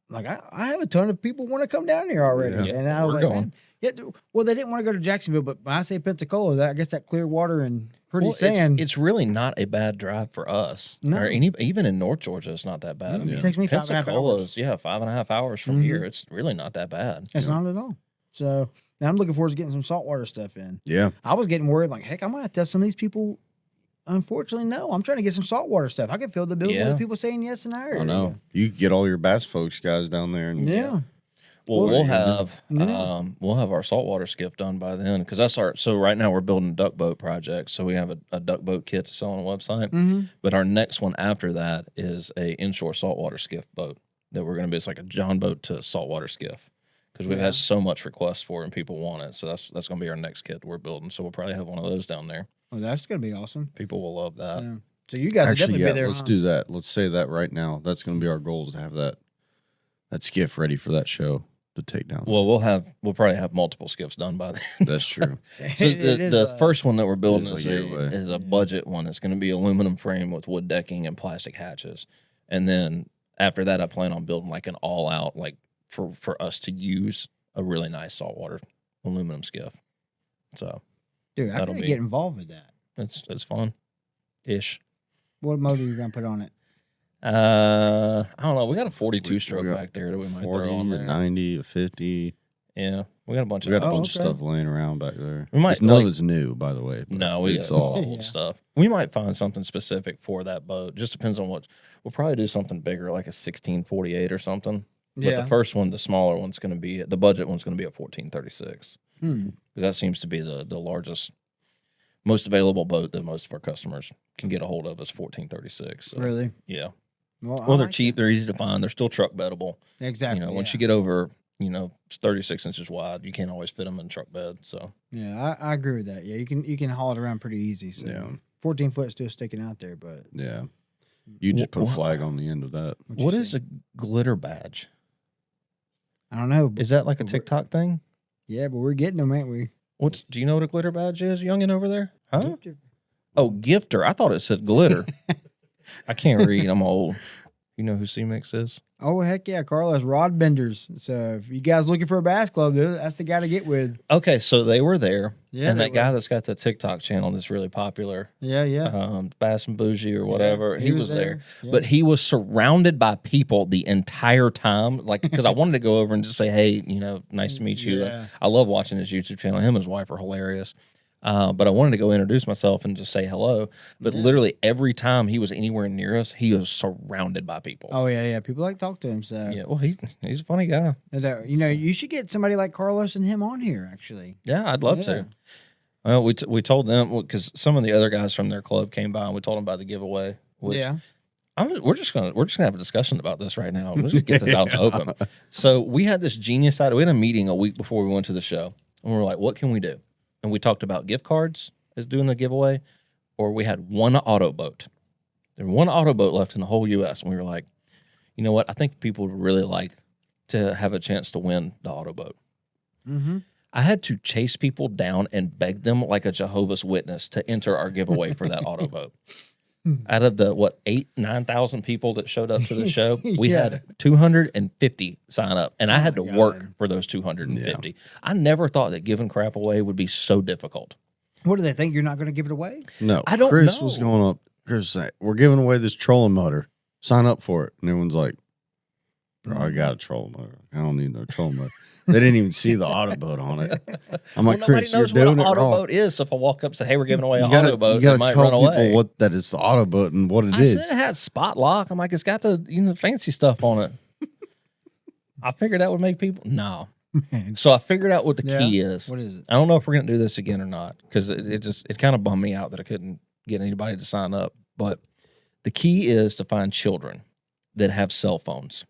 like I have a ton of people want to come down here already, Yeah. and I was We're like, going. man, Yeah, well, they didn't want to go to Jacksonville, but when I say Pensacola, I guess that clear water and pretty Well, sand. It's really not a bad drive for us. No. Or even in North Georgia, it's not that bad. It takes me 5.5 hours. Pensacola's, 5.5 hours from here. It's really not that bad. It's not at all. So now I'm looking forward to getting some saltwater stuff in. Yeah. I was getting worried, like, heck, I'm gonna have to tell some of these people. Unfortunately, no. I'm trying to get some saltwater stuff. I can fill the bill with people saying yes and I. I know. You can get all your bass folks guys down there. And Yeah. Well, we'll have our saltwater skiff done by then because that's our. So right now we're building a duck boat project. So we have a duck boat kit to sell on the website. Mm-hmm. But our next one after that is a inshore saltwater skiff boat that we're going to be. It's like a John boat to saltwater skiff because we've had so much requests for it and people want it. So that's going to be our next kit we're building. So we'll probably have one of those down there. Well, that's gonna be awesome. People will love that. Yeah. So you guys will Actually, definitely be there. let's do that. Let's say that right now. That's going to be our goal is to have that skiff ready for that show to take down. Well, we'll probably have multiple skiffs done by then. That's true. So the first one that we're building It is is a budget one. It's going to be aluminum frame with wood decking and plastic hatches. And then after that, I plan on building like an all out, like for us to use a really nice saltwater aluminum skiff. So Dude, I gotta get involved with that. it's fun ish. What motor are you gonna put on it? I don't know. We got a 42 stroke back there that we might 40, throw on there. a 90, a 50. Yeah, we got a bunch We got a of bunch of stuff laying around back there. We might, none like- of it's new, by the way. but No, we it's got all. old stuff. We might find something specific for that boat. Just depends on what. We'll probably do something bigger, like a 1648 or something. But the first one, the smaller one's going to be the budget one's going to be a 1436 because that seems to be the largest, most available boat that most of our customers can get a hold of is 1436. So, Really? yeah. Well, They're cheap. They're easy to find. They're still truck beddable. Exactly. Once you get over, 36 inches wide, you can't always fit them in a truck bed. So yeah, I agree with that. Yeah, you can haul it around pretty easy. So Yeah. 14 foot still sticking out there, but Yeah. You just put a flag on the end of that. what is a glitter badge? I don't know. Is that like a We're- TikTok thing? Yeah, but we're getting them, ain't we? Do you know what a glitter badge is, youngin' over there? Huh? Oh, gifter. I thought it said glitter. I can't read. I'm old. You know who C-Mix is? Oh heck yeah, Carlos Rod Benders. So if you guys looking for a bass club, that's the guy to get with. Okay, so they were there. Yeah, and they that guy that's got the TikTok channel that's really popular, Yeah. Bass and Bougie or whatever, Yeah, he was there. Yeah. But he was surrounded by people the entire time, like because I wanted to go over and just say, hey, nice to meet you. Yeah. I love watching his YouTube channel. Him and his wife are hilarious. But I wanted to go introduce myself and just say hello. But literally every time he was anywhere near us, he was surrounded by people. Oh yeah. People like to talk to him. So Yeah, well, he's a funny guy. And, you should get somebody like Carlos and him on here. Actually, Yeah, I'd love to. Well, we told them because some of the other guys from their club came by and we told them about the giveaway. Which we're just gonna have a discussion about this right now. Let's just get this out in the open. So we had this genius idea. We had a meeting a week before we went to the show, and we were like, "What can we do?" And we talked about gift cards as doing the giveaway, or we had one auto boat. There was one auto boat left in the whole U.S., and we were like, "You know what? I think people would really like to have a chance to win the auto boat." Mm-hmm. I had to chase people down and beg them like a Jehovah's Witness to enter our giveaway for that auto boat. Out of the 9,000 people that showed up to the show, we had 250 sign up, and I had to work for those 250. I never thought that giving crap away would be so difficult. What do they think? You're not going to give it away? No. I don't Chris know. was going up. Chris said, we're giving away this trolling motor. Sign up for it. And everyone's like, bro, I got a trolling motor. I don't need no trolling motor. They didn't even see the auto boat on it. I'm like, Nobody Chris, you're knows what doing an it auto wrong. boat is. So if I walk up and say, "Hey, we're giving away an You gotta- auto boat," you they gotta might tell run away. people that it's the auto boat and what it I is. said it had spot lock. I'm like, it's got the fancy stuff on it. I figured that would make people no. So I figured out what the key is. What is it? I don't know if we're gonna do this again or not because it kind of bummed me out that I couldn't get anybody to sign up. But the key is to find children that have cell phones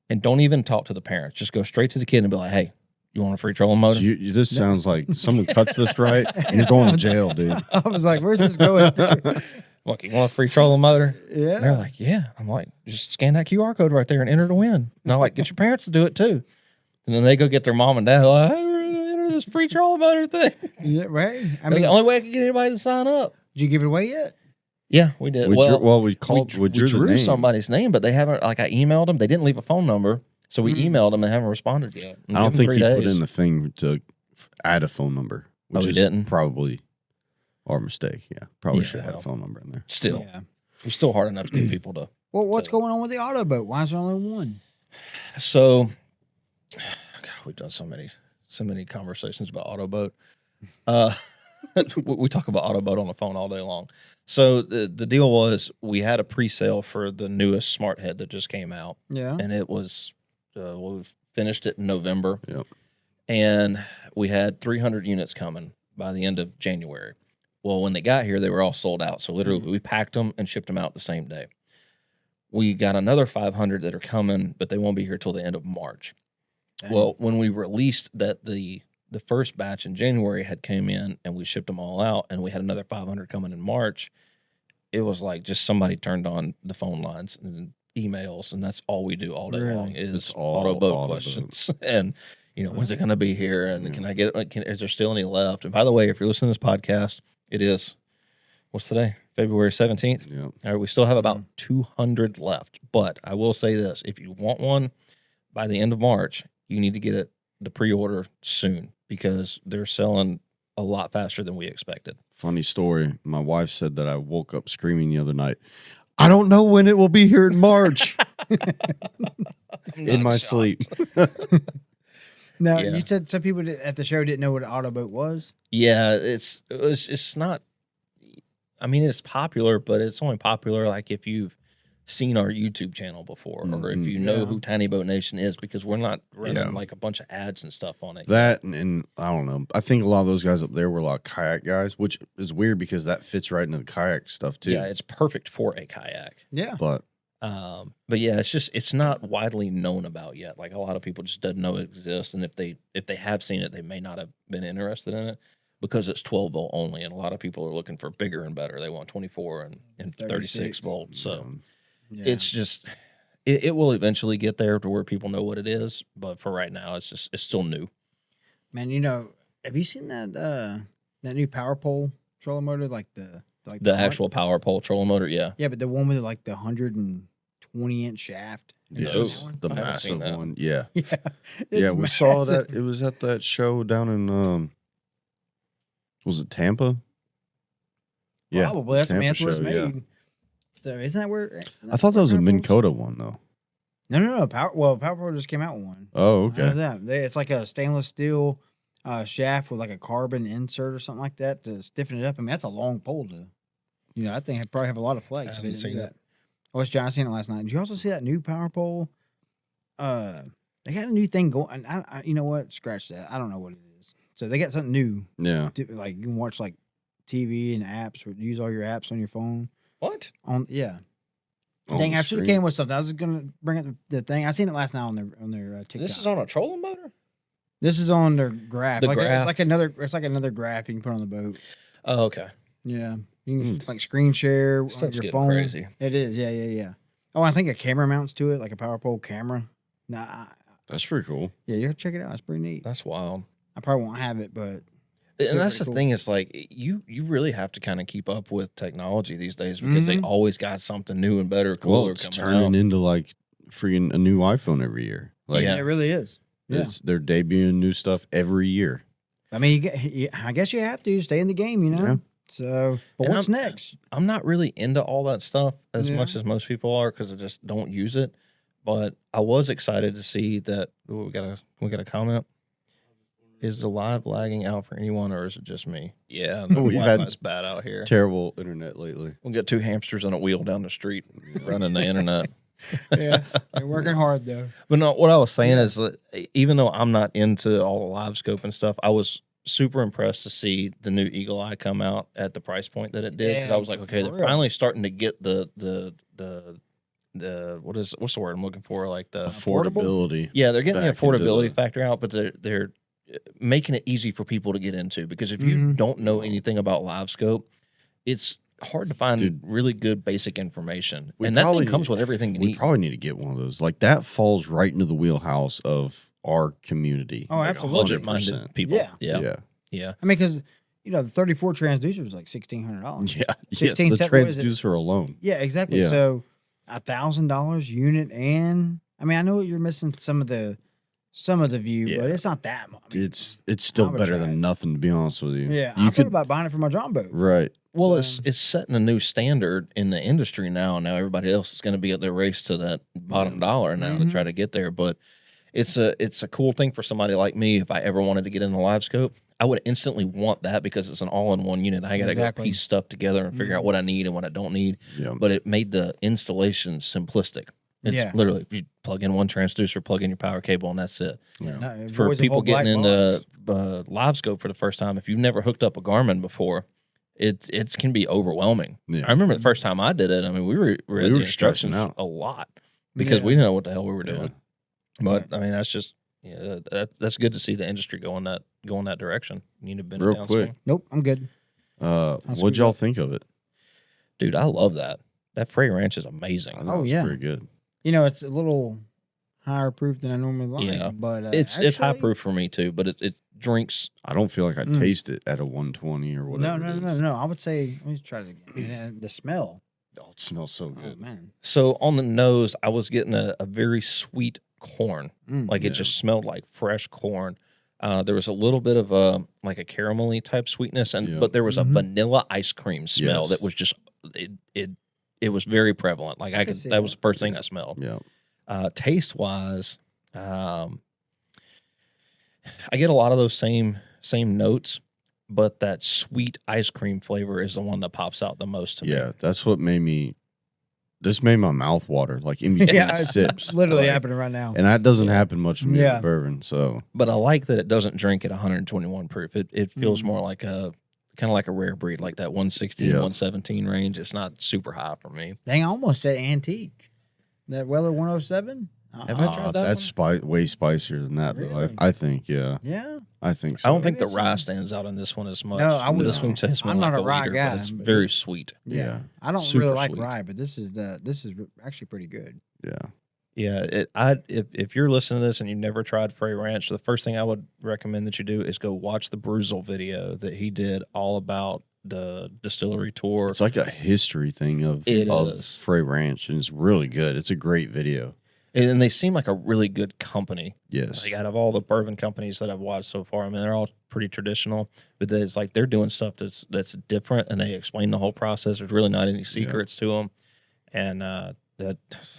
and don't even talk to the parents. Just go straight to the kid and be like, "Hey, you want a free trolling motor?" This sounds like someone cuts this right and you're going to jail, dude. I was like, "Where's this going?" Look, you want a free trolling motor? Yeah. And they're like, "Yeah." I'm like, "Just scan that QR code right there and enter to win." And I'm like, "Get your parents to do it too." And then they go get their mom and dad. Like, "Hey, we're gonna enter this free trolling motor thing." Yeah, right. I That's mean, the only way I could get anybody to sign up. did you give it away yet? Yeah, we did. We drew we the drew name. somebody's name, but they haven't. Like I emailed them. They didn't leave a phone number. So we emailed them and haven't responded yet. I don't think he put in the thing to add a phone number, which he is didn't? probably our mistake. Yeah, probably Yeah, should have had a phone number in there. Still, Yeah. it's still hard enough to get people to. Well, what's going on with the auto boat? Why is there only one? So, God, we've done so many conversations about Autoboat. We talk about Autoboat on the phone all day long. So the deal was we had a pre-sale for the newest smart head that just came out, Yeah. and it was we finished it in November. Yep. And we had 300 units coming by the end of January. Well, when they got here, they were all sold out. So literally, we packed them and shipped them out the same day. We got another 500 that are coming, but they won't be here till the end of March. Dang. Well, when we released that the first batch in January had came in and we shipped them all out, and we had another 500 coming in March, it was like just somebody turned on the phone lines and emails, and that's all we do all day Really? long is It's all auto boat auto questions. And when's it going to be here? And can I get it? Is there still any left? And by the way, if you're listening to this podcast, it is, what's today? February 17th. Yeah. All right, we still have about 200 left. But I will say this, if you want one by the end of March, you need to get the pre-order soon because they're selling a lot faster than we expected. Funny story. My wife said that I woke up screaming the other night. I don't know when it will be here in March. In my sleep. No, Yeah. you said some people at the show didn't know what an auto boat was. Yeah, it's not. I mean, it's popular, but it's only popular like if you've seen our YouTube channel before, or if you know Yeah. who Tiny Boat Nation is, because we're not running Yeah. like a bunch of ads and stuff on it. That and I don't know. I think a lot of those guys up there were a lot of kayak guys, which is weird because that fits right into the kayak stuff too. Yeah, it's perfect for a kayak. Yeah. But But yeah, it's not widely known about yet. Like a lot of people just doesn't know it exists, and if they have seen it, they may not have been interested in it because it's 12 volt only, and a lot of people are looking for bigger and better. They want 24 and 36 volts. So Yeah. it's just it will eventually get there to where people know what it is, but for right now, it's still new. Man, have you seen that new power pole trolling motor, like the The actual power pole trolling motor, yeah. Yeah, but the one with like the 120-inch shaft. Have you yeah, seen No. that one? the I haven't seen massive that. one. Yeah. Yeah, Yeah, it's we saw massive. that. It was at that show down in was it Tampa? Yeah. Probably. That's, Tampa that's where it's show, yeah. made. So isn't that where? I thought that was a Minn Minn Kota one though. No. Power Pro just came out with one. Oh, I know okay. that. It's like a stainless steel shaft with like a carbon insert or something like that to stiffen it up. I mean, that's a long pole to, I think I'd probably have a lot of flex. I if they haven't didn't do seen that. Oh, it's John. I seen it last night. Did you also see that new power pole? They got a new thing going. I you know what? Scratch that. I don't know what it is. So they got something new. Yeah. Like you can watch like TV and apps, or use all your apps on your phone. What? Yeah. On Dang, the I should have screen. came with something. I was gonna bring up the thing. I seen it last night on their TikTok. This is on a trolling motor? This is on their graph. The Like graph? it's like another graph you can put on the boat. Oh, okay. Yeah, you can like screen share on Stuff's your getting phone. crazy. It is. Yeah. Oh, I think a camera mounts to it, like a power pole camera. Nah, That's pretty cool. yeah, you gotta check it out. It's pretty neat. That's wild. I probably won't have it, but And that's pretty the cool. thing is like you really have to kind of keep up with technology these days because they Mhm. always got something new and better, Well, cooler it's coming turning out. into like freaking a new iPhone every year. Like Yeah. it really is. Yeah, they're debuting new stuff every year. I mean, I guess you have to stay in the game, Yeah. So, but And what's next? I'm not really into all that stuff as Yeah. much as most people are because I just don't use it. But I was excited to see that we got a comment. Is the live lagging out for anyone, or is it just me? Yeah, the We've had- Wi-Fi's bad out here. Terrible internet lately. We'll get two hamsters on a wheel down the street running the internet. Yeah, they're working hard though. But no, what I was saying is that even though I'm not into all the live scope and stuff, I was super impressed to see the new Eagle Eye come out at the price point that it did. Because Yeah, I was like, okay, for they're real. finally starting to get the what's the word I'm looking for? Like the Affordability. yeah, they're getting the back into affordability the- factor out, but they're making it easy for people to get into because if you Mhm. don't know anything about live scope, it's hard to find Dude. really good basic information. We And that probably thing comes need- with everything you We need. probably need to get one of those. Like that falls right into the wheelhouse of our community. Oh, Like absolutely. budget-minded 100%. people. Yeah. Yeah. Yeah. I mean, because the 34 transducer was like $1,600. Yeah. 16 the cent- what is it? transducer alone. Yeah, exactly. Yeah. So $1,000 unit and I mean, I know you're missing some of the view, Yeah. but it's not that much. I mean, It's still I would better try than it. nothing, to be honest with you. yeah, you I thought about buying it for my John boat. right. Well, So- it's setting a new standard in the industry now. Now everybody else is going to be at their race to that bottom dollar now to try to get there. But it's a cool thing for somebody like me. If I ever wanted to get in the live scope, I would instantly want that because it's an all-in-one unit. I got to Exactly. go piece stuff together and figure out what I need and what I don't need. Yeah. But it made the installation simplistic. It's Yeah. literally you plug in one transducer, plug in your power cable, and that's it. Yeah. No, it For avoids the people whole black getting box. into live scope for the first time, if you've never hooked up a Garmin before, it can be overwhelming. Yeah. I remember the first time I did it. I mean, we read We the were instructions stressing out. a lot because Yeah. we didn't know what the hell we were doing. Yeah. But I mean, that's just that's good to see the industry going that direction. You need to bend Real it down quick. swing. Nope, I'm good. What'd screwed y'all up. think of it? Dude. I love that. That Frey Ranch is amazing. I thought it was yeah. pretty good. You know, it's a little higher proof than I normally like. Yeah. But It's high actually- proof for me too, but it drinks. I don't feel like I taste it at a 120 or whatever. No. I would say let me try it again. And the smell. Oh, it smells so Oh good. man. So on the nose, I was getting a very sweet corn. Like Yeah. it just smelled like fresh corn. There was a little bit of a like a caramelly type sweetness, Yeah. but there was a Mhm. vanilla ice cream smell Yes. that was just it was very prevalent. Like I could could see that was that. the first thing I smelled. Yeah. Taste wise, I get a lot of those same notes, but that sweet ice cream flavor is the one that pops out the most to me. Yeah. That's what made me. This made my mouth water, like in between Yeah, it's sips. literally Like, happening right now. and that doesn't happen much with me Yeah. with bourbon. So But I like that it doesn't drink at 121 proof. It feels Mm. more like a kind of like a rare breed, like that 116, Yeah. 117 range. It's not super high for me. Dang, I almost said antique. That Weller 107. Have I tried that that's way spicier than that, though. Really? I think, yeah. Yeah. I think so. I don't think the Maybe rye it's- stands out in this one as much. No, I wouldn't. This one tastes more I'm like not a rye weeder, guy, but it's but very this- sweet. Yeah. I don't Super really like sweet. rye, but this is actually pretty good. Yeah. Yeah, if you're listening to this and you've never tried Frey Ranch, the first thing I would recommend that you do is go watch the Bruzel video that he did all about the distillery tour. It's like a history thing of It is. Frey Ranch, and it's really good. It's a great video. And they seem like a really good company. Yes. Like out of all the bourbon companies that I've watched so far, I mean, they're all pretty traditional, but it's like they're doing stuff that's different, and they explain the whole process. There's really not any secrets to them, and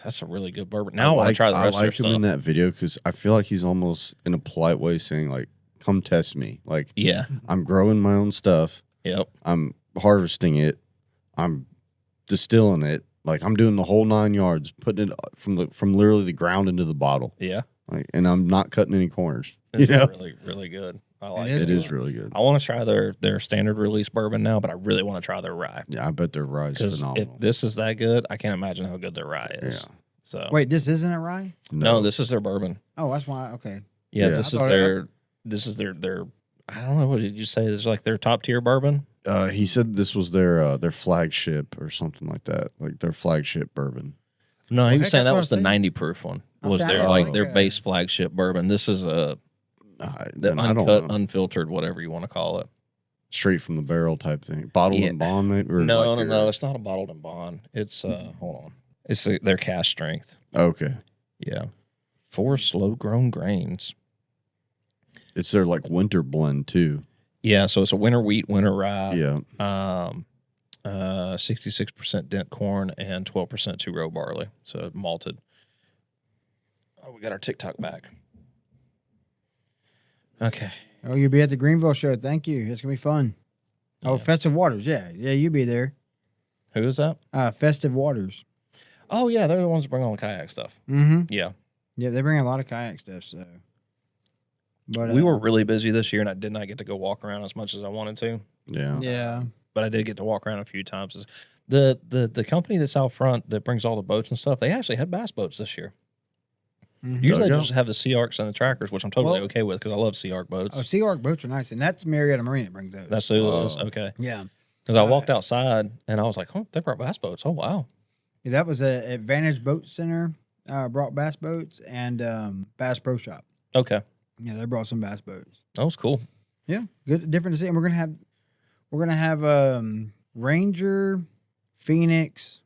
that's a really good bourbon. Now I want to try the rest I like of their him in stuff. that video because I feel like he's almost in a polite way saying like, "Come test me." Like Yeah. I'm growing my own stuff. Yep. I'm harvesting it. I'm distilling it. Like I'm doing the whole 9 yards, putting it from literally the ground into the bottle. Yeah. Like, and I'm not cutting any corners. It's You know? really, really good. I like is it. It is really good. I want to try their standard release bourbon now, but I really want to try their rye. Yeah, I bet their rye is Because if phenomenal. this is that good, I can't imagine how good their rye is. Yeah. So Wait, this isn't a rye? no, this is their bourbon. Oh, that's why. Okay. Yeah, Yeah. this I is thought their I don't know, what did you say? It's like their top tier bourbon? He said this was their flagship or something like that, like their flagship bourbon. No, he Well, was heck, saying that's that what was I'm the saying. 90 proof one. I'm Was saying, their I like like their that. base flagship bourbon. This is the Then I don't uncut, know. unfiltered, whatever you want to call it. Straight from the barrel type thing, bottled Yeah. and bond, maybe? Or No, like no, your- no. It's not a bottled and bond. It's hold on. It's their cask strength. Okay, Yeah, 4 slow grown grains. it's their like winter blend too. Yeah, so it's a winter wheat, winter rye. Yeah, 66% dent corn and 12% two-row barley. So malted. Oh, we got our TikTok back. Okay. Oh, you'll be at the Greenville show. Thank you. It's gonna be fun. Oh, Yeah. Festive Waters. Yeah, you'll be there. Who is that? Festive Waters. Oh, yeah, they're the ones that bring all the kayak stuff. Mm-hmm. Yeah. Yeah, they bring a lot of kayak stuff. So, but We were really busy this year, and I did not get to go walk around as much as I wanted to. yeah. Yeah. But I did get to walk around a few times. The company that's out front that brings all the boats and stuff, they actually had bass boats this year. Mhm. Usually they Dugout? just have the Sea Arcs and the Trackers, which I'm totally Well- okay with because I love Sea Arc boats. Oh, Sea Arc boats are nice, and that's Marietta Marine that brings those. That's who it is. Oh. Okay. yeah. Because I walked outside and I was like, oh, they brought bass boats. Oh, wow. Yeah, that was a Advantage Boat Center. Brought bass boats and Bass Pro Shop. Okay. Yeah, they brought some bass boats. That was cool. Yeah, good, different to see. And we're gonna have Ranger, Phoenix,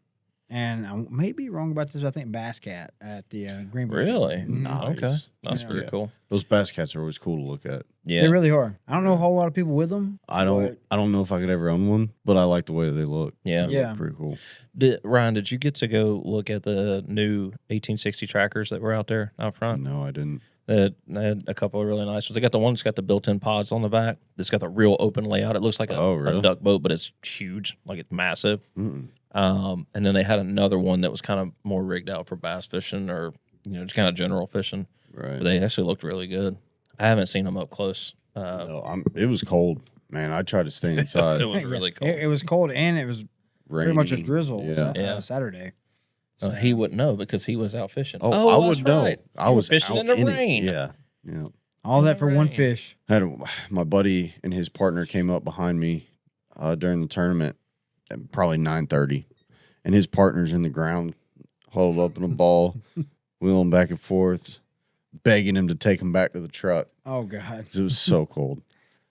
And I may be wrong about this, but I think Bass Cat at the Greenville. Really? Nice. Okay. That's Yeah. pretty cool. Those bass cats are always cool to look at. Yeah. They really are. I don't know a whole lot of people with them. I don't know if I could ever own one, but I like the way they look. Yeah. They Yeah. look pretty cool. Ryan, did you get to go look at the new 1860 trackers that were out there out front? No, I didn't. They had a couple of really nice ones. They got the one that's got the built-in pods on the back. It's got the real open layout. It looks like a duck boat, but it's huge, like it's massive. Mm-mm. And then they had another one that was kind of more rigged out for bass fishing or just kind of general fishing. Right. But they actually looked really good. I haven't seen them up close. No, it was cold, man. I tried to stay inside. It was really cold. It was cold and it was pretty much a Rainy. drizzle Yeah. Saturday. He wouldn't know because he was out fishing. Oh, I that's would know. right. I You were was fishing out in the it. rain. Yeah. Yeah. All that for one Right. fish. My buddy and his partner came up behind me during the tournament at probably 9:30, and his partner's in the ground, huddled up in a ball, wheeling back and forth, begging him to take him back to the truck Oh God. 'cause it was so cold.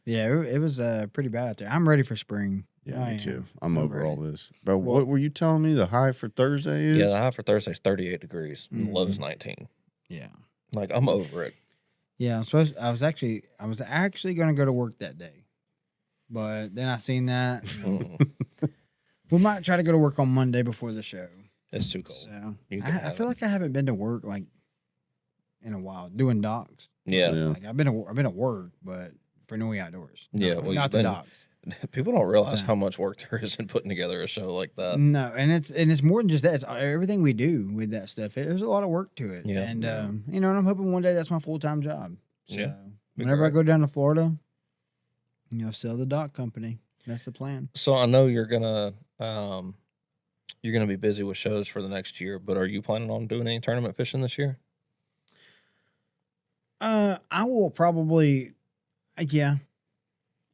Yeah, it was pretty bad out there. I'm ready for spring. Yeah, I me am. too. I'm over ready. all this. But Well- what were you telling me the high for Thursday is? Yeah, the high for Thursday is 38 degrees. And the low is Mhm. 19. Yeah. Like, I'm over it. Yeah, I was actually going to go to work that day, but then I seen that. Mm. We might try to go to work on Monday before the show. It's too cold. So You can I have feel it. like I haven't been to work like in a while doing docks. Yeah. Yeah. Like I've been at work, but for New Outdoors. Yeah, not, well, not you've the been- docks. People don't realize Yeah. how much work there is in putting together a show like that. No, and it's more than just that. It's everything we do with that stuff. There's a lot of work to it. Yeah. And Yeah. and I'm hoping one day that's my full-time job. So Yeah. Be whenever I great. go down to Florida, sell the dock company. That's the plan. So I know you're gonna be busy with shows for the next year, but are you planning on doing any tournament fishing this year? I will probably, yeah.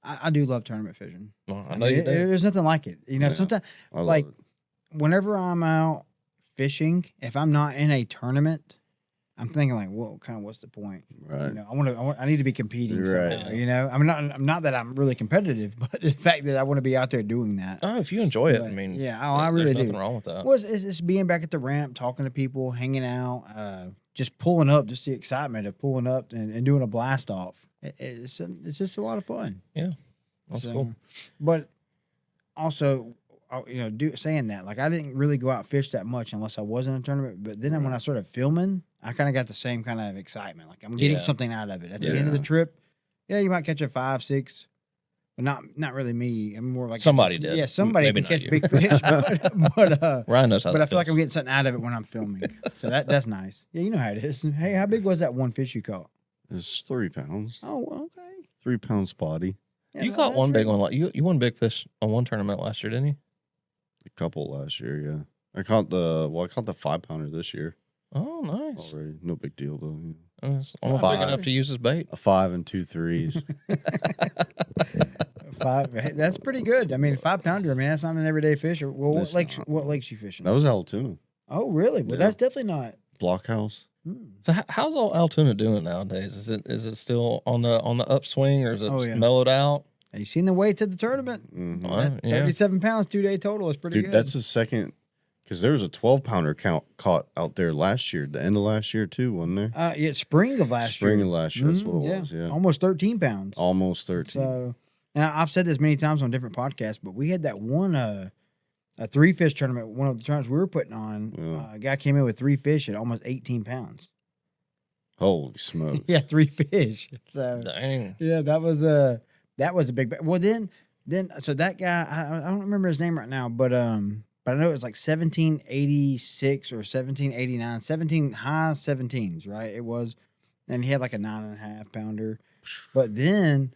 I do love tournament fishing. Well, I I know mean, you do. there's nothing like it. Yeah. Sometimes I love like- it. whenever I'm out fishing, if I'm not in a tournament, I'm thinking like, well, what's the point? Right. I need to be competing. Right. somehow, I'm not that I'm really competitive, but the fact that I want to be out there doing that. Oh, if you enjoy it, I But, mean, yeah, I really there's do. nothing wrong with that. Well, it's being back at the ramp, talking to people, hanging out, just pulling up, just the excitement of pulling up and doing a blast off. It's just a lot of fun. That's cool. But also, saying that, like I didn't really go out fish that much unless I was in a tournament. But then when I started filming, I kind of got the same kind of excitement. Like I'm getting Yeah. something out of it. At the end of the Yeah. trip, you might catch a 5, 6, but not really me. I'm more like Somebody did. Yeah, somebody Maybe can not catch you. big fish, but Ryan knows how. but that I feel like I'm feels. getting something out of it when I'm filming. So that's nice. Yeah, you know how it is. Hey, how big was that one fish you caught? It's 3 pounds. Oh, well, okay. 3 pound spotty. Yeah, You that- caught that's one big pretty- one. Like you won big fish on one tournament last year, didn't you? A couple last year, yeah. I caught the 5 pounder this year Oh, nice. already. No big deal though. It's almost Five. big enough to use as bait. A 5 and 2 threes. 5. Hey, that's pretty good. I mean, 5 pounder. I mean, that's not an everyday fish. Well, what It's lakes? not. What lakes you fishing? That was Altoona. Oh, really? Well, Yeah. that's definitely not. Blockhouse. So how's all Altoona doing nowadays? Is it still on the upswing or is it Oh, yeah. mellowed out? Have you seen the weight to the tournament? Mhm. Well, yeah. 37 pounds, 2-day total is pretty Dude, good. that's the second because there was a 12 pounder caught out there last year, the end of last year too, wasn't there? yeah, spring of last Spring year. of last year, that's Mhm, what it was. Yeah, Almost 13 pounds. almost 13. So, and I've said this many times on different podcasts, but we had that one a 3-fish tournament. One of the tournaments we were putting on, Yeah. a guy came in with 3 fish at almost 18 pounds. Holy smokes! Yeah, 3 fish. So Dang. yeah, that was a big. Well, then so that guy, I don't remember his name right now, but I know it was like 1786 or 1789, 17 high 17s, right? It was, and he had like a 9.5 pounder. But then,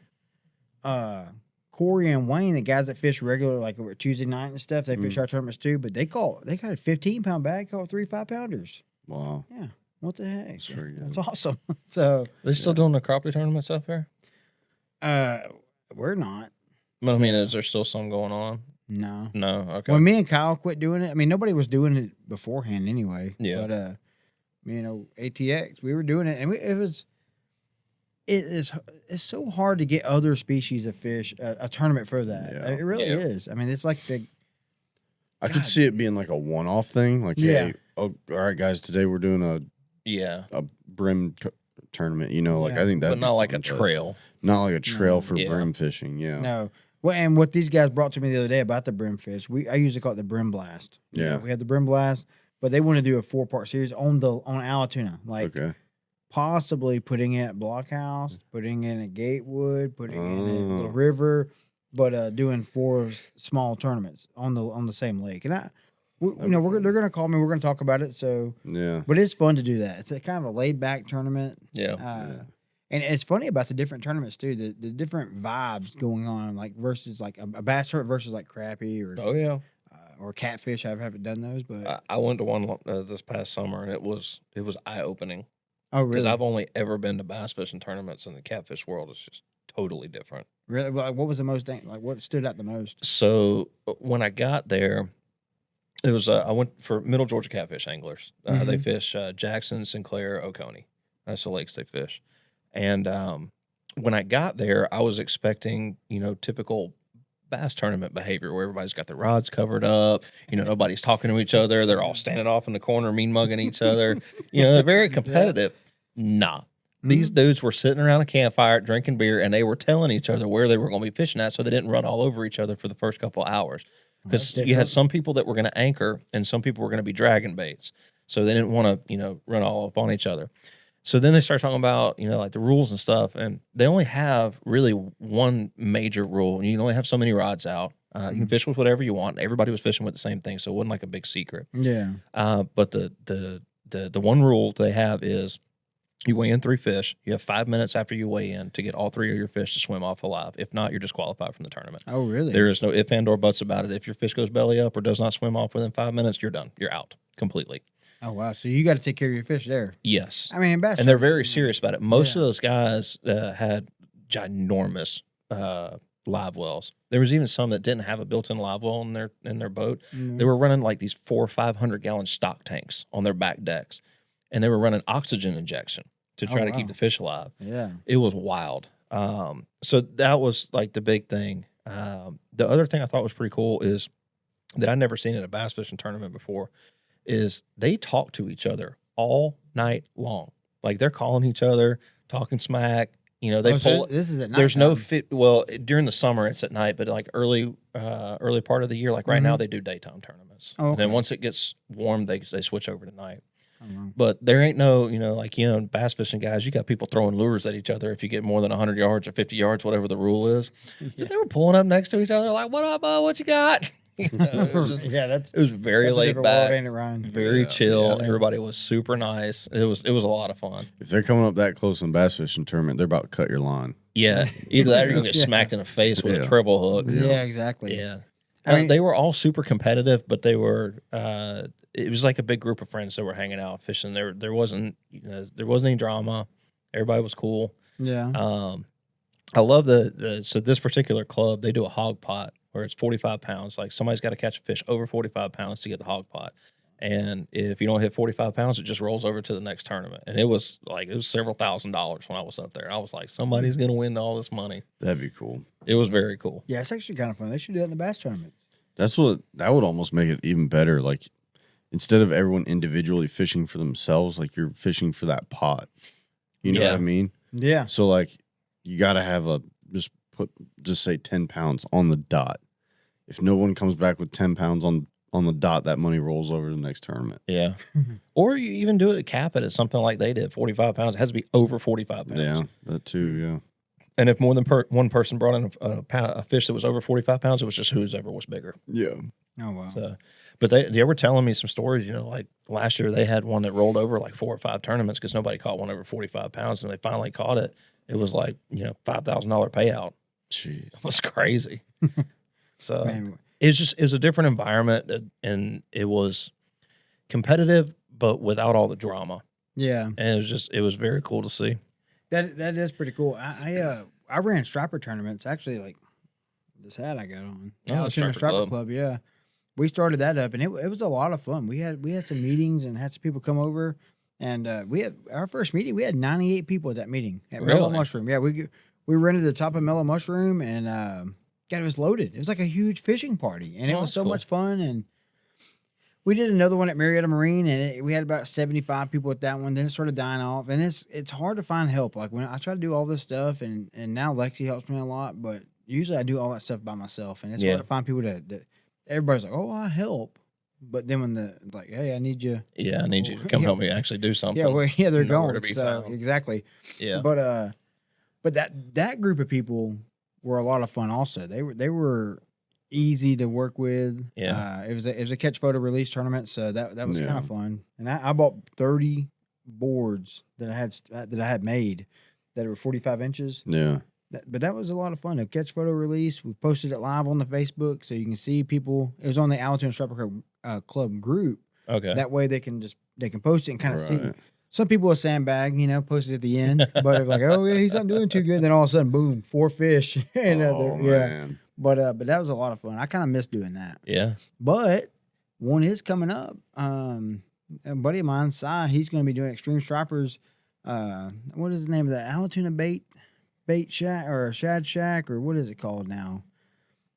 Corey and Wayne, the guys that fish regular, like over Tuesday night and stuff, they fish our tournaments too. But they got a 15-pound bag, caught 3 5-pounders. Wow, Yeah, what the heck? That's very good. That's awesome. So, They still doing the crappie tournaments up there? we're not. I mean, is there still some going on? No. No. Okay. When me and Kyle quit doing it, I mean, nobody was doing it beforehand anyway. Yeah. But ATX, we were doing it, and it's so hard to get other species of fish a tournament for that. Yeah. It really Yeah. is. I mean, it's like I could see it being like a one-off thing. Like, Yeah. hey, oh, all right, guys, today we're doing a brim tournament. You know, like Yeah. I think that, But not like a trail. not like a trail for Yeah. brim fishing. Yeah, No. Well, and what these guys brought to me the other day about the brim fish, I usually call it the brim blast. You Yeah. know, we have the brim blast, but they want to do a 4-part series on Allatoona, like okay. possibly putting it at Blockhouse, putting it at Gatewood, putting it in at Little Oh. River, but doing 4 small tournaments on the same lake. And you know, they're gonna call me. We're gonna talk about it. So, Yeah, but it's fun to do that. It's a kind of a laid back tournament. Yeah. And it's funny about the different tournaments too. The different vibes going on, like versus like a bass tournament versus like crappie or catfish. I haven't done those, but I went to one this past summer, and it was eye opening oh because really? I've only ever been to bass fishing tournaments, and the catfish world is just totally different. Really? Like, what was the most like? What stood out the most? So when I got there, it was I went for Middle Georgia catfish anglers. They fish Jackson, Sinclair, Oconee. That's the lakes they fish. And when I got there, I was expecting, you know, typical bass tournament behavior where everybody's got their rods covered up. You know, nobody's talking to each other. They're all standing off in the corner, mean mugging each other. You know, they're very competitive. Nah. These dudes were sitting around a campfire drinking beer, and they were telling each other where they were going to be fishing at so they didn't run all over each other for the first couple of hours. Because you had some people that were going to anchor and some people were going to be dragging baits. So they didn't want to, you know, run all up on each other. So then they start talking about, you know, like the rules and stuff. And they only have really one major rule. You can only have so many rods out. You can fish with whatever you want. Everybody was fishing with the same thing. So it wasn't like a big secret. Yeah. But the one rule they have is you weigh in 3 fish. You have 5 minutes after you weigh in to get all 3 of your fish to swim off alive. If not, you're disqualified from the tournament. Oh really? There is no if and or buts about it. If your fish goes belly up or does not swim off within 5 minutes, you're done. You're out completely. Oh wow! So you got to take care of your fish there. Yes. I mean, bass And they're tournaments, very you know. serious about it. Most of those guys had ginormous live wells. There was even some that didn't have a built-in live well in their boat. Mhm. They were running like these 400 or 500 gallon stock tanks on their back decks, and they were running oxygen injection to try to keep wow. the fish alive. Yeah. It was wild. So that was like the big thing. The other thing I thought was pretty cool is that I'd never seen at a bass fishing tournament before is they talk to each other all night long. Like they're calling each other, talking smack. You know, they So pull. this is at night. There's no fit. Well, during the summer it's at night, but like early part of the year, like right now they do daytime tournaments. Oh, And then okay. once it gets warm, they switch over to night. Oh, wow. But there ain't no, you know, like, you know, bass fishing guys, you got people throwing lures at each other if you get more than 100 yards or 50 yards, whatever the rule is. Yeah. They were pulling up next to each other like, what up, bud? What you got? You know, it was just- Yeah, it was very that's a laid different back, world, ain't it, Ryan? very Yeah, chill. yeah. Everybody was super nice. It was a lot of fun. if they're coming up that close in bass fishing tournament, they're about to cut your line. Yeah. Either that or you're going to get Yeah. smacked in the face with Yeah. a treble hook. Yeah, exactly. Yeah. I mean- They were all super competitive, but they were, it was like a big group of friends that were hanging out fishing. There wasn't, you know, there wasn't any drama. Everybody was cool. Yeah. I love so this particular club, they do a hog pot where it's 45 pounds. Like somebody's got to catch a fish over 45 pounds to get the hog pot. And if you don't hit 45 pounds, it just rolls over to the next tournament. And it was several $1,000s when I was up there. I was like, somebody's going to win all this money. That'd be cool. It was very cool. Yeah, it's actually kind of fun. They should do that in the bass tournaments. That would almost make it even better. Like instead of everyone individually fishing for themselves, like you're fishing for that pot. You know what I mean? Yeah. So like you got to have just say 10 pounds on the dot. If no one comes back with 10 pounds on the dot, that money rolls over to the next tournament. Yeah. Or you even do it, cap it at something like they did, 45 pounds. It has to be over 45 pounds. Yeah, that too. Yeah. And if more than one person brought in a fish that was over 45 pounds, it was just whoever was bigger. Yeah. Oh wow. So, but they were telling me some stories, you know, like last year they had one that rolled over like 4 or 5 tournaments because nobody caught one over 45 pounds, and they finally caught it. It was like, you know, $5,000 payout. Jeez. It was crazy. So Man, it was a different environment, and it was competitive, but without all the drama. yeah. And it was very cool to see. That is pretty cool. I ran striper tournaments actually, like this hat I got on. Oh, the Allatoona Striper Club. Yeah. We started that up, and it was a lot of fun. We had some meetings and had some people come over, and we had our first meeting. We had 98 people at that meeting at Mellow Really? Mushroom. Yeah, we rented the top of Mellow Mushroom, and God, it was loaded. It was like a huge fishing party, and it Oh, was that's so cool. much fun. And We did another one at Marietta Marine, and we had about 75 people at that one. Then it started dying off, and it's hard to find help. Like when I try to do all this stuff, and now Lexi helps me a lot, but usually I do all that stuff by myself, and it's hard to find people that everybody's like, oh, I help, but then when the like, hey, I need you. Yeah, I need you to come help me actually do something. Yeah, well, yeah, they're Nowhere going. to be So found. exactly. Yeah, but that group of people were a lot of fun. Also, they were easy to work with. Yeah. It was a catch photo release tournament, so that was kind of fun. And I bought 30 boards that I had made that were 45 inches. Yeah. But that was a lot of fun. A catch photo release. We posted it live on the Facebook, so you can see people. It was on the Altoona Striper Club group. Okay. That way they can post it and kind of see. Some people will sandbag, post it at the end, but like, oh yeah, he's not doing too good. Then all of a sudden, boom, 4 fish. And man. But that was a lot of fun. I kind of miss doing that. Yeah. But one is coming up. A buddy of mine, Cy, he's going to be doing Extreme Stripers. What is the name of that? Altoona Bait Shack or Shad Shack, or what is it called now?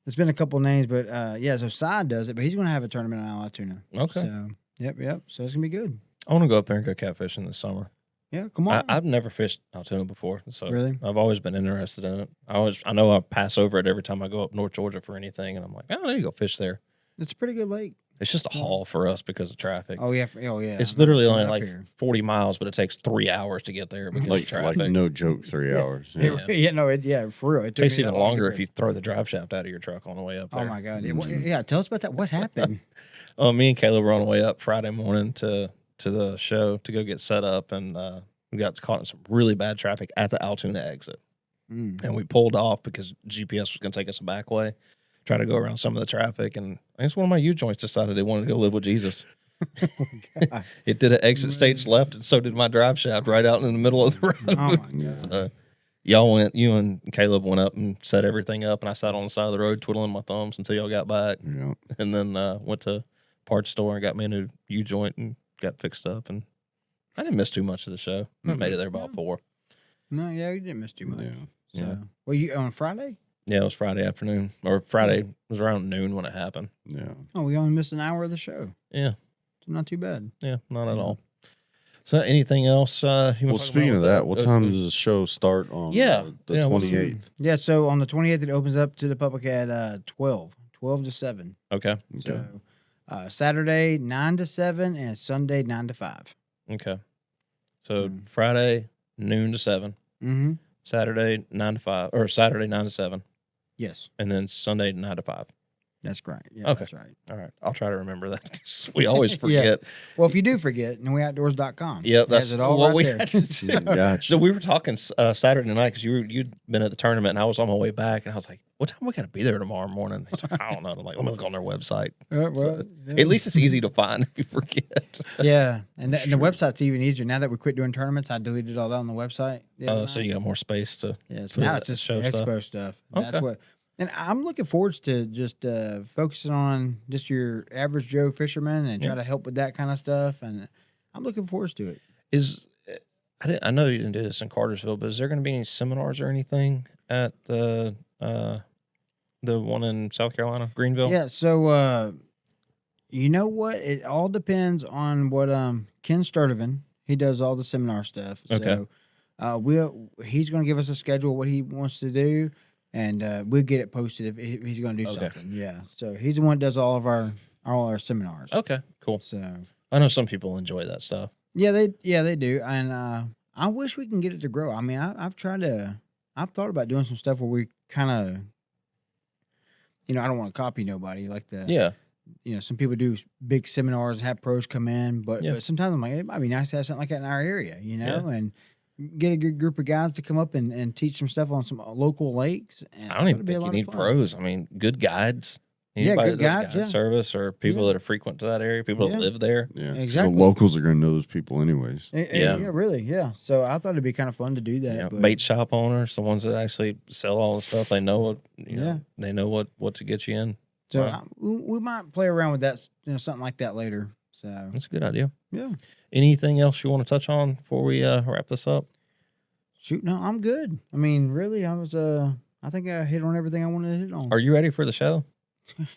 It's been a couple names, but so Cy does it, but he's going to have a tournament in Altoona. Okay. So, yep. So it's going to be good. I want to go up there and go catfishing this summer. Yeah, come on. I've never fished Altoona before, so Really? I've always been interested in it. I know I pass over it every time I go up North Georgia for anything, and I'm like, oh, I need to go fish there. It's a pretty good lake. It's just a haul for us because of traffic. Oh yeah. It's literally only Up like here. 40 miles, but it takes 3 hours to get there because of traffic. Like no joke, 3 hours. Yeah. For real. It It takes me even that long longer to if you throw the drive shaft out of your truck on the way up there. Oh my god. Yeah, tell us about that. What happened? Me and Caleb were on the way up Friday morning to the show to go get set up, and we got caught in some really bad traffic at the Altoona exit. And we pulled off because GPS was going to take us a back way, try to go around some of the traffic. And I guess one of my U-joints decided they wanted to go live with Jesus. It did an exit stage left, and so did my drive shaft right out in the middle of the road. Oh my god. So, you and Caleb went up and set everything up, and I sat on the side of the road twiddling my thumbs until y'all got back. Yeah. And then went to parts store and got me a new U-joint and got fixed up. And I didn't miss too much of the show. I made it there about 4. No, yeah, you didn't miss too much. Yeah. So, well, you on Friday? Yeah, it was Friday afternoon, or Friday. It was around noon when it happened. Yeah. Oh, we only missed an hour of the show. Yeah, So not too bad. yeah, not at all. So, anything else? Well, speaking of that, what time does the show start on the what's 28th? Yeah, so on the 28th, it opens up to the public at 12 to 7. Okay, So Saturday, 9 to 7, and Sunday, 9 to 5. okay. So Friday noon to 7, Mm-hmm. Saturday 9 to 5, or Saturday 9 to 7, Yes, and then Sunday 9 to 5. that's right. Yeah, Okay. that's right. All right, I'll try to remember that 'cause we always forget. Well, if you do forget, Yep, noweoutdoors.com. It that's has it all what right we there. had to do. Gotcha. So we were talking Saturday night because you'd been at the tournament, and I was on my way back, and I was like, "What time we got to be there tomorrow morning?" He's like, "I don't know." I'm like, "Let me look on their website." Well, At least it's easy to find if you forget. yeah, and the website's even easier now that we quit doing tournaments. I deleted all that on the website. the other So night. you got more space to. Yeah, so for now the it's just show expo stuff. stuff. That's Okay. what, and I'm looking forward to just focusing on just your average Joe fisherman and try to help with that kind of stuff. And I'm looking forward to it. I know you didn't do this in Cartersville, but is there going to be any seminars or anything at the one in South Carolina, Greenville? Yeah. So you know what? It all depends on what Ken Sturdivant. He does all the seminar stuff. Okay. So he's going to give us a schedule of what he wants to do. And we'll get it posted if he's going to do something. Yeah. So he's the one that does all our seminars. Okay, cool. So I know some people enjoy that stuff. yeah, they do. And I wish we can get it to grow. I mean, I've thought about doing some stuff where we kind of, I don't want to copy nobody like the Yeah. some people do big seminars and have pros come in, but Yeah. but sometimes I'm like, it might be nice to have something like that in our area, Yeah. and get a good group of guys to come up and teach some stuff on some local lakes. And I don't even that'd be a think you lot of need fun. pros. I mean, good guides. Yeah, Anybody good that does guides, guide yeah. service or people Yeah. that are frequent to that area, people that Yeah. live there. Yeah. Exactly. So locals are going to know those people anyways. Yeah, really, yeah. So I thought it'd be kind of fun to do that. Yeah, but bait shop owners, the ones that actually sell all the stuff, they know what Yeah. they know what to get you in. So Wow. we might play around with that, something like that later. So That's a good idea. yeah. Anything else you want to touch on before we wrap this up? Shoot, no, I'm good. I mean, really, I was I think I hit on everything I wanted to hit on. Are you ready for the show?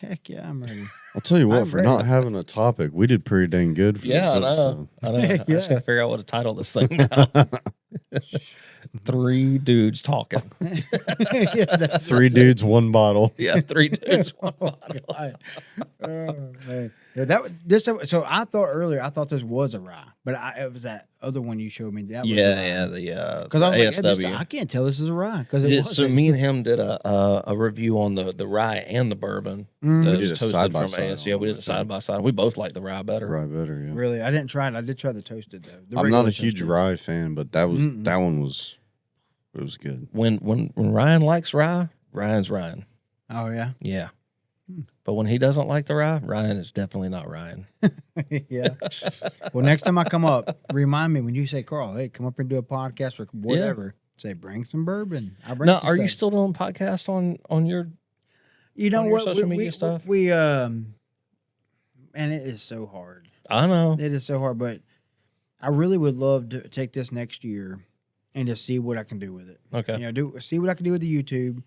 Heck yeah, I'm ready. I'll tell you what, I'm for ready. not having a topic, we did pretty dang good for Yeah, I this know. episode. I know. I Yeah. just got to figure out what to title this thing now. 3 dudes talking. Yeah, that's 3 dudes, 1 bottle. Yeah, 3 dudes, 1 Oh, bottle. God. Oh, man. Yeah, so I thought earlier, I thought this was a rye, but it was that other one you showed me. That was a rye. Yeah, the Because I was like, ASW. I can't tell this is a rye because it Yeah, was. so me and him did a review on the rye and the bourbon. Mhm. That We was did a toasted side by from side AS. Yeah, we on did it, a side by side. We both like the rye better. Rye better, yeah. Really, I didn't try it. I did try the toasted though. The I'm not regular a huge toasted. rye fan, but that Mm-mm. one was good. When Ryan likes rye, Ryan's Ryan. Oh yeah, Yeah. But when he doesn't like the rye, Ryan is definitely not Ryan. yeah. Well, next time I come up, remind me when you say, Carl, hey, come up and do a podcast or whatever. Say, bring some bourbon. I'll bring Now, some are you stuff. still doing podcasts on your? You know on your what? social media stuff? And it is so hard. I know. It is so hard, but I really would love to take this next year and just see what I can do with it. Okay. You know, see what I can do with the YouTube.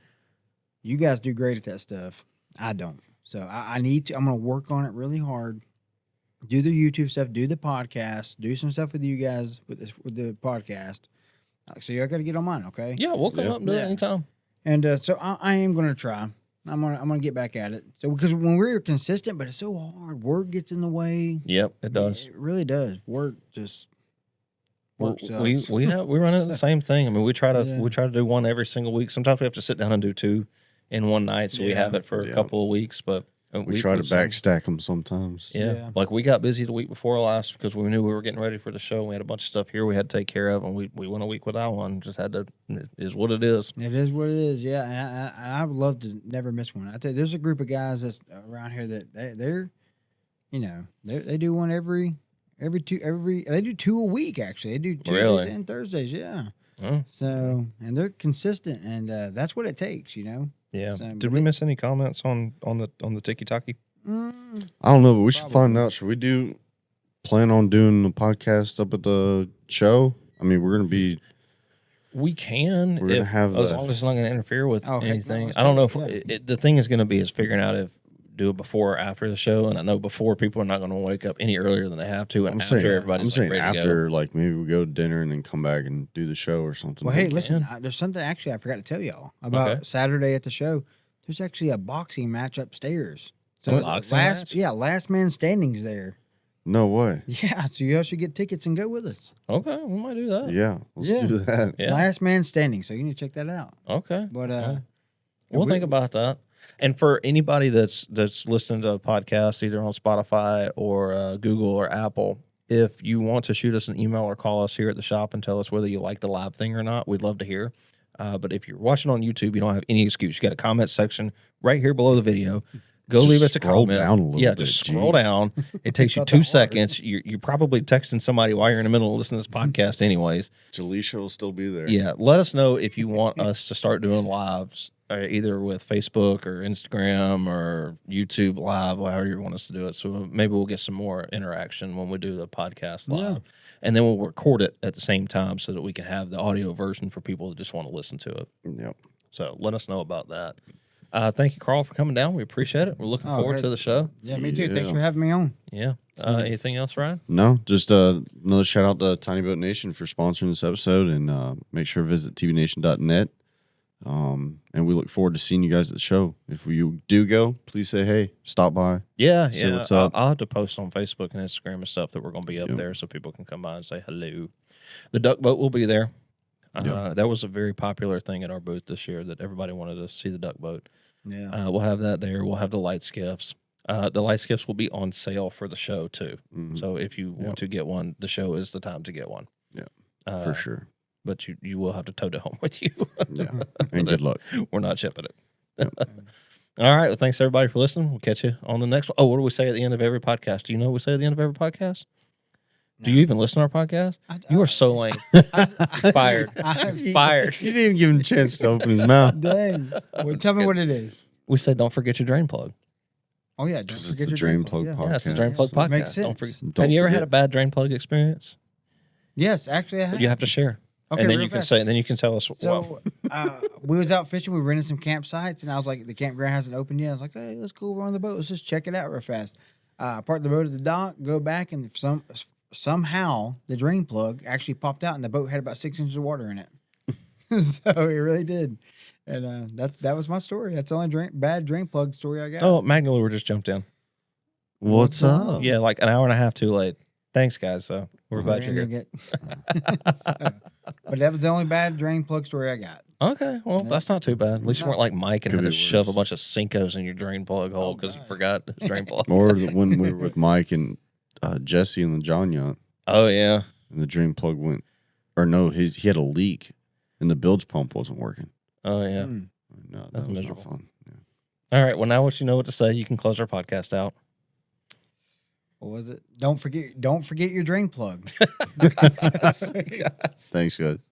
You guys do great at that stuff. I don't. So I need to. I'm going to work on it really hard. Do the YouTube stuff. Do the podcast. Do some stuff with you guys with the podcast. So you got to get on mine, okay? Yeah, we'll come up and do it Yeah. anytime. And so I am going to try. I'm gonna get back at it. So because when we're consistent, but it's so hard, work gets in the way. Yep, it does. It really does. Work just work We sucks. we run into the same thing. I mean, we try to Yeah. do one every single week. Sometimes we have to sit down and do 2 in one night, so we Yeah. have it for a Yeah. couple of weeks. But We try to backstack them sometimes. Yeah. Yeah. Like we got busy the week before last because we knew we were getting ready for the show. We had a bunch of stuff here we had to take care of, and we went a week without one. Just had to. It is what it is. It is what it is. Yeah, and I would love to never miss one. I tell you, there's a group of guys that's around here that they're, you know, they do one every they do 2 a week actually. They do Tuesdays Really? and Thursdays. Yeah. Oh, So and they're consistent, and that's what it takes, you know. yeah. So, Did but we miss any comments on the Tiki Taki? I don't know, but we should find Probably. out. Should we plan on doing the podcast up at the show? I mean, we're gonna be. We can. We're gonna have as the- long as it's not going to interfere with Oh, heck no, anything. let's I don't know if do it, the thing is going to be is figuring out if do it before or after the show. And I know before people are not going to wake up any earlier than they have to, and I'm after saying, everybody's I'm saying like, ready to go. after, like maybe we go to dinner and then come back and do the show or something. Well, hey, We listen, can. there's something actually I forgot to tell y'all about Okay. Saturday at the show. There's actually a boxing match upstairs. A boxing match? last man standing's there. No way. Yeah, so y'all should get tickets and go with us. Okay, we might do that. Yeah, let's Yeah. do that. Yeah. Last man standing, so you need to check that out. Okay. But Yeah. We'll we- think about that. And for anybody that's listening to a podcast either on Spotify or Google or Apple, if you want to shoot us an email or call us here at the shop and tell us whether you like the live thing or not, we'd love to hear. But if you're watching on YouTube, you don't have any excuse. You got a comment section right here below the video. Go Just leave us a scroll comment. down a little yeah, bit, just scroll gee. down. It takes you Not 2 that hard. seconds. You're probably texting somebody while you're in the middle of listening to this podcast, anyways. Jaleisha will still be there. Yeah, let us know if you want us to start doing lives, either with Facebook or Instagram or YouTube live, or however you want us to do it. So maybe we'll get some more interaction when we do the podcast live, Yeah. and then we'll record it at the same time so that we can have the audio version for people that just want to listen to it. Yep. So let us know about that. Thank you, Carl, for coming down. We appreciate it. We're looking Oh, forward hey. to the show. yeah, me too. Thanks Yeah. for having me on. Yeah. Anything else, Ryan? No, just another shout out to Tiny Boat Nation for sponsoring this episode, and make sure to visit tvnation.net. And we look forward to seeing you guys at the show. If you do go, please say hey, stop by. Yeah, See yeah. what's up. I'll have to post on Facebook and Instagram and stuff that we're going to be up Yep. there so people can come by and say hello. The duck boat will be there. Yep. That was a very popular thing at our booth this year that everybody wanted to see the duck boat. Yeah. We'll have that there. We'll have the light skiffs. The light skiffs will be on sale for the show too. Mhm, So if you want to get one, the show is the time to get one. Yeah, for sure. But you will have to tote it home with you. Yeah, and good luck. We're not shipping it. All right. Well, thanks everybody for listening. We'll catch you on the next one. Oh, what do we say at the end of every podcast? Do you know what we say at the end of every podcast? Do you even listen to our podcast? You are so lame. Fired. Fired. You didn't even give him a chance to open his mouth. Dang. Well, tell me what it is. We said don't forget your drain plug. Oh yeah, don't This is forget the your Drain plug. Plug Yeah. Yeah, it's the podcast. drain plug Yeah, podcast. makes Don't sense. forget. Don't Have you ever had forget. a bad drain plug experience? Yes, actually I have. You have to share. Okay, and then real you can fast. say, then you can tell us. So we was out fishing. We rented some campsites, and I was like, the campground hasn't opened yet. I was like, hey, let's go on the boat. Let's just check it out real fast. Park the boat at the dock, go back, and somehow the drain plug actually popped out, and the boat had about 6 inches of water in it. So it really did. And that was my story. That's the only bad drain plug story I got. Oh, Magnolia, we just jumped in. What's up? Yeah, like an hour and a half too late. Thanks, guys. So we're glad you're here. But that was the only bad drain plug story I got. Okay, well, No. that's not too bad. At least you weren't like Mike and Could had to be shove a worse. bunch of Cincos in your drain plug hole because you gosh. forgot his drain plug. Or when we were with Mike and Jesse and the John Yacht, Oh yeah. and the drain plug went, or no, he had a leak, and the bilge pump wasn't working. Oh yeah. Mm. No, that That's was miserable. not fun. Yeah. All right. Well, now what you know what to say, you can close our podcast out. What was it? Don't forget your drain plug. Thanks, guys.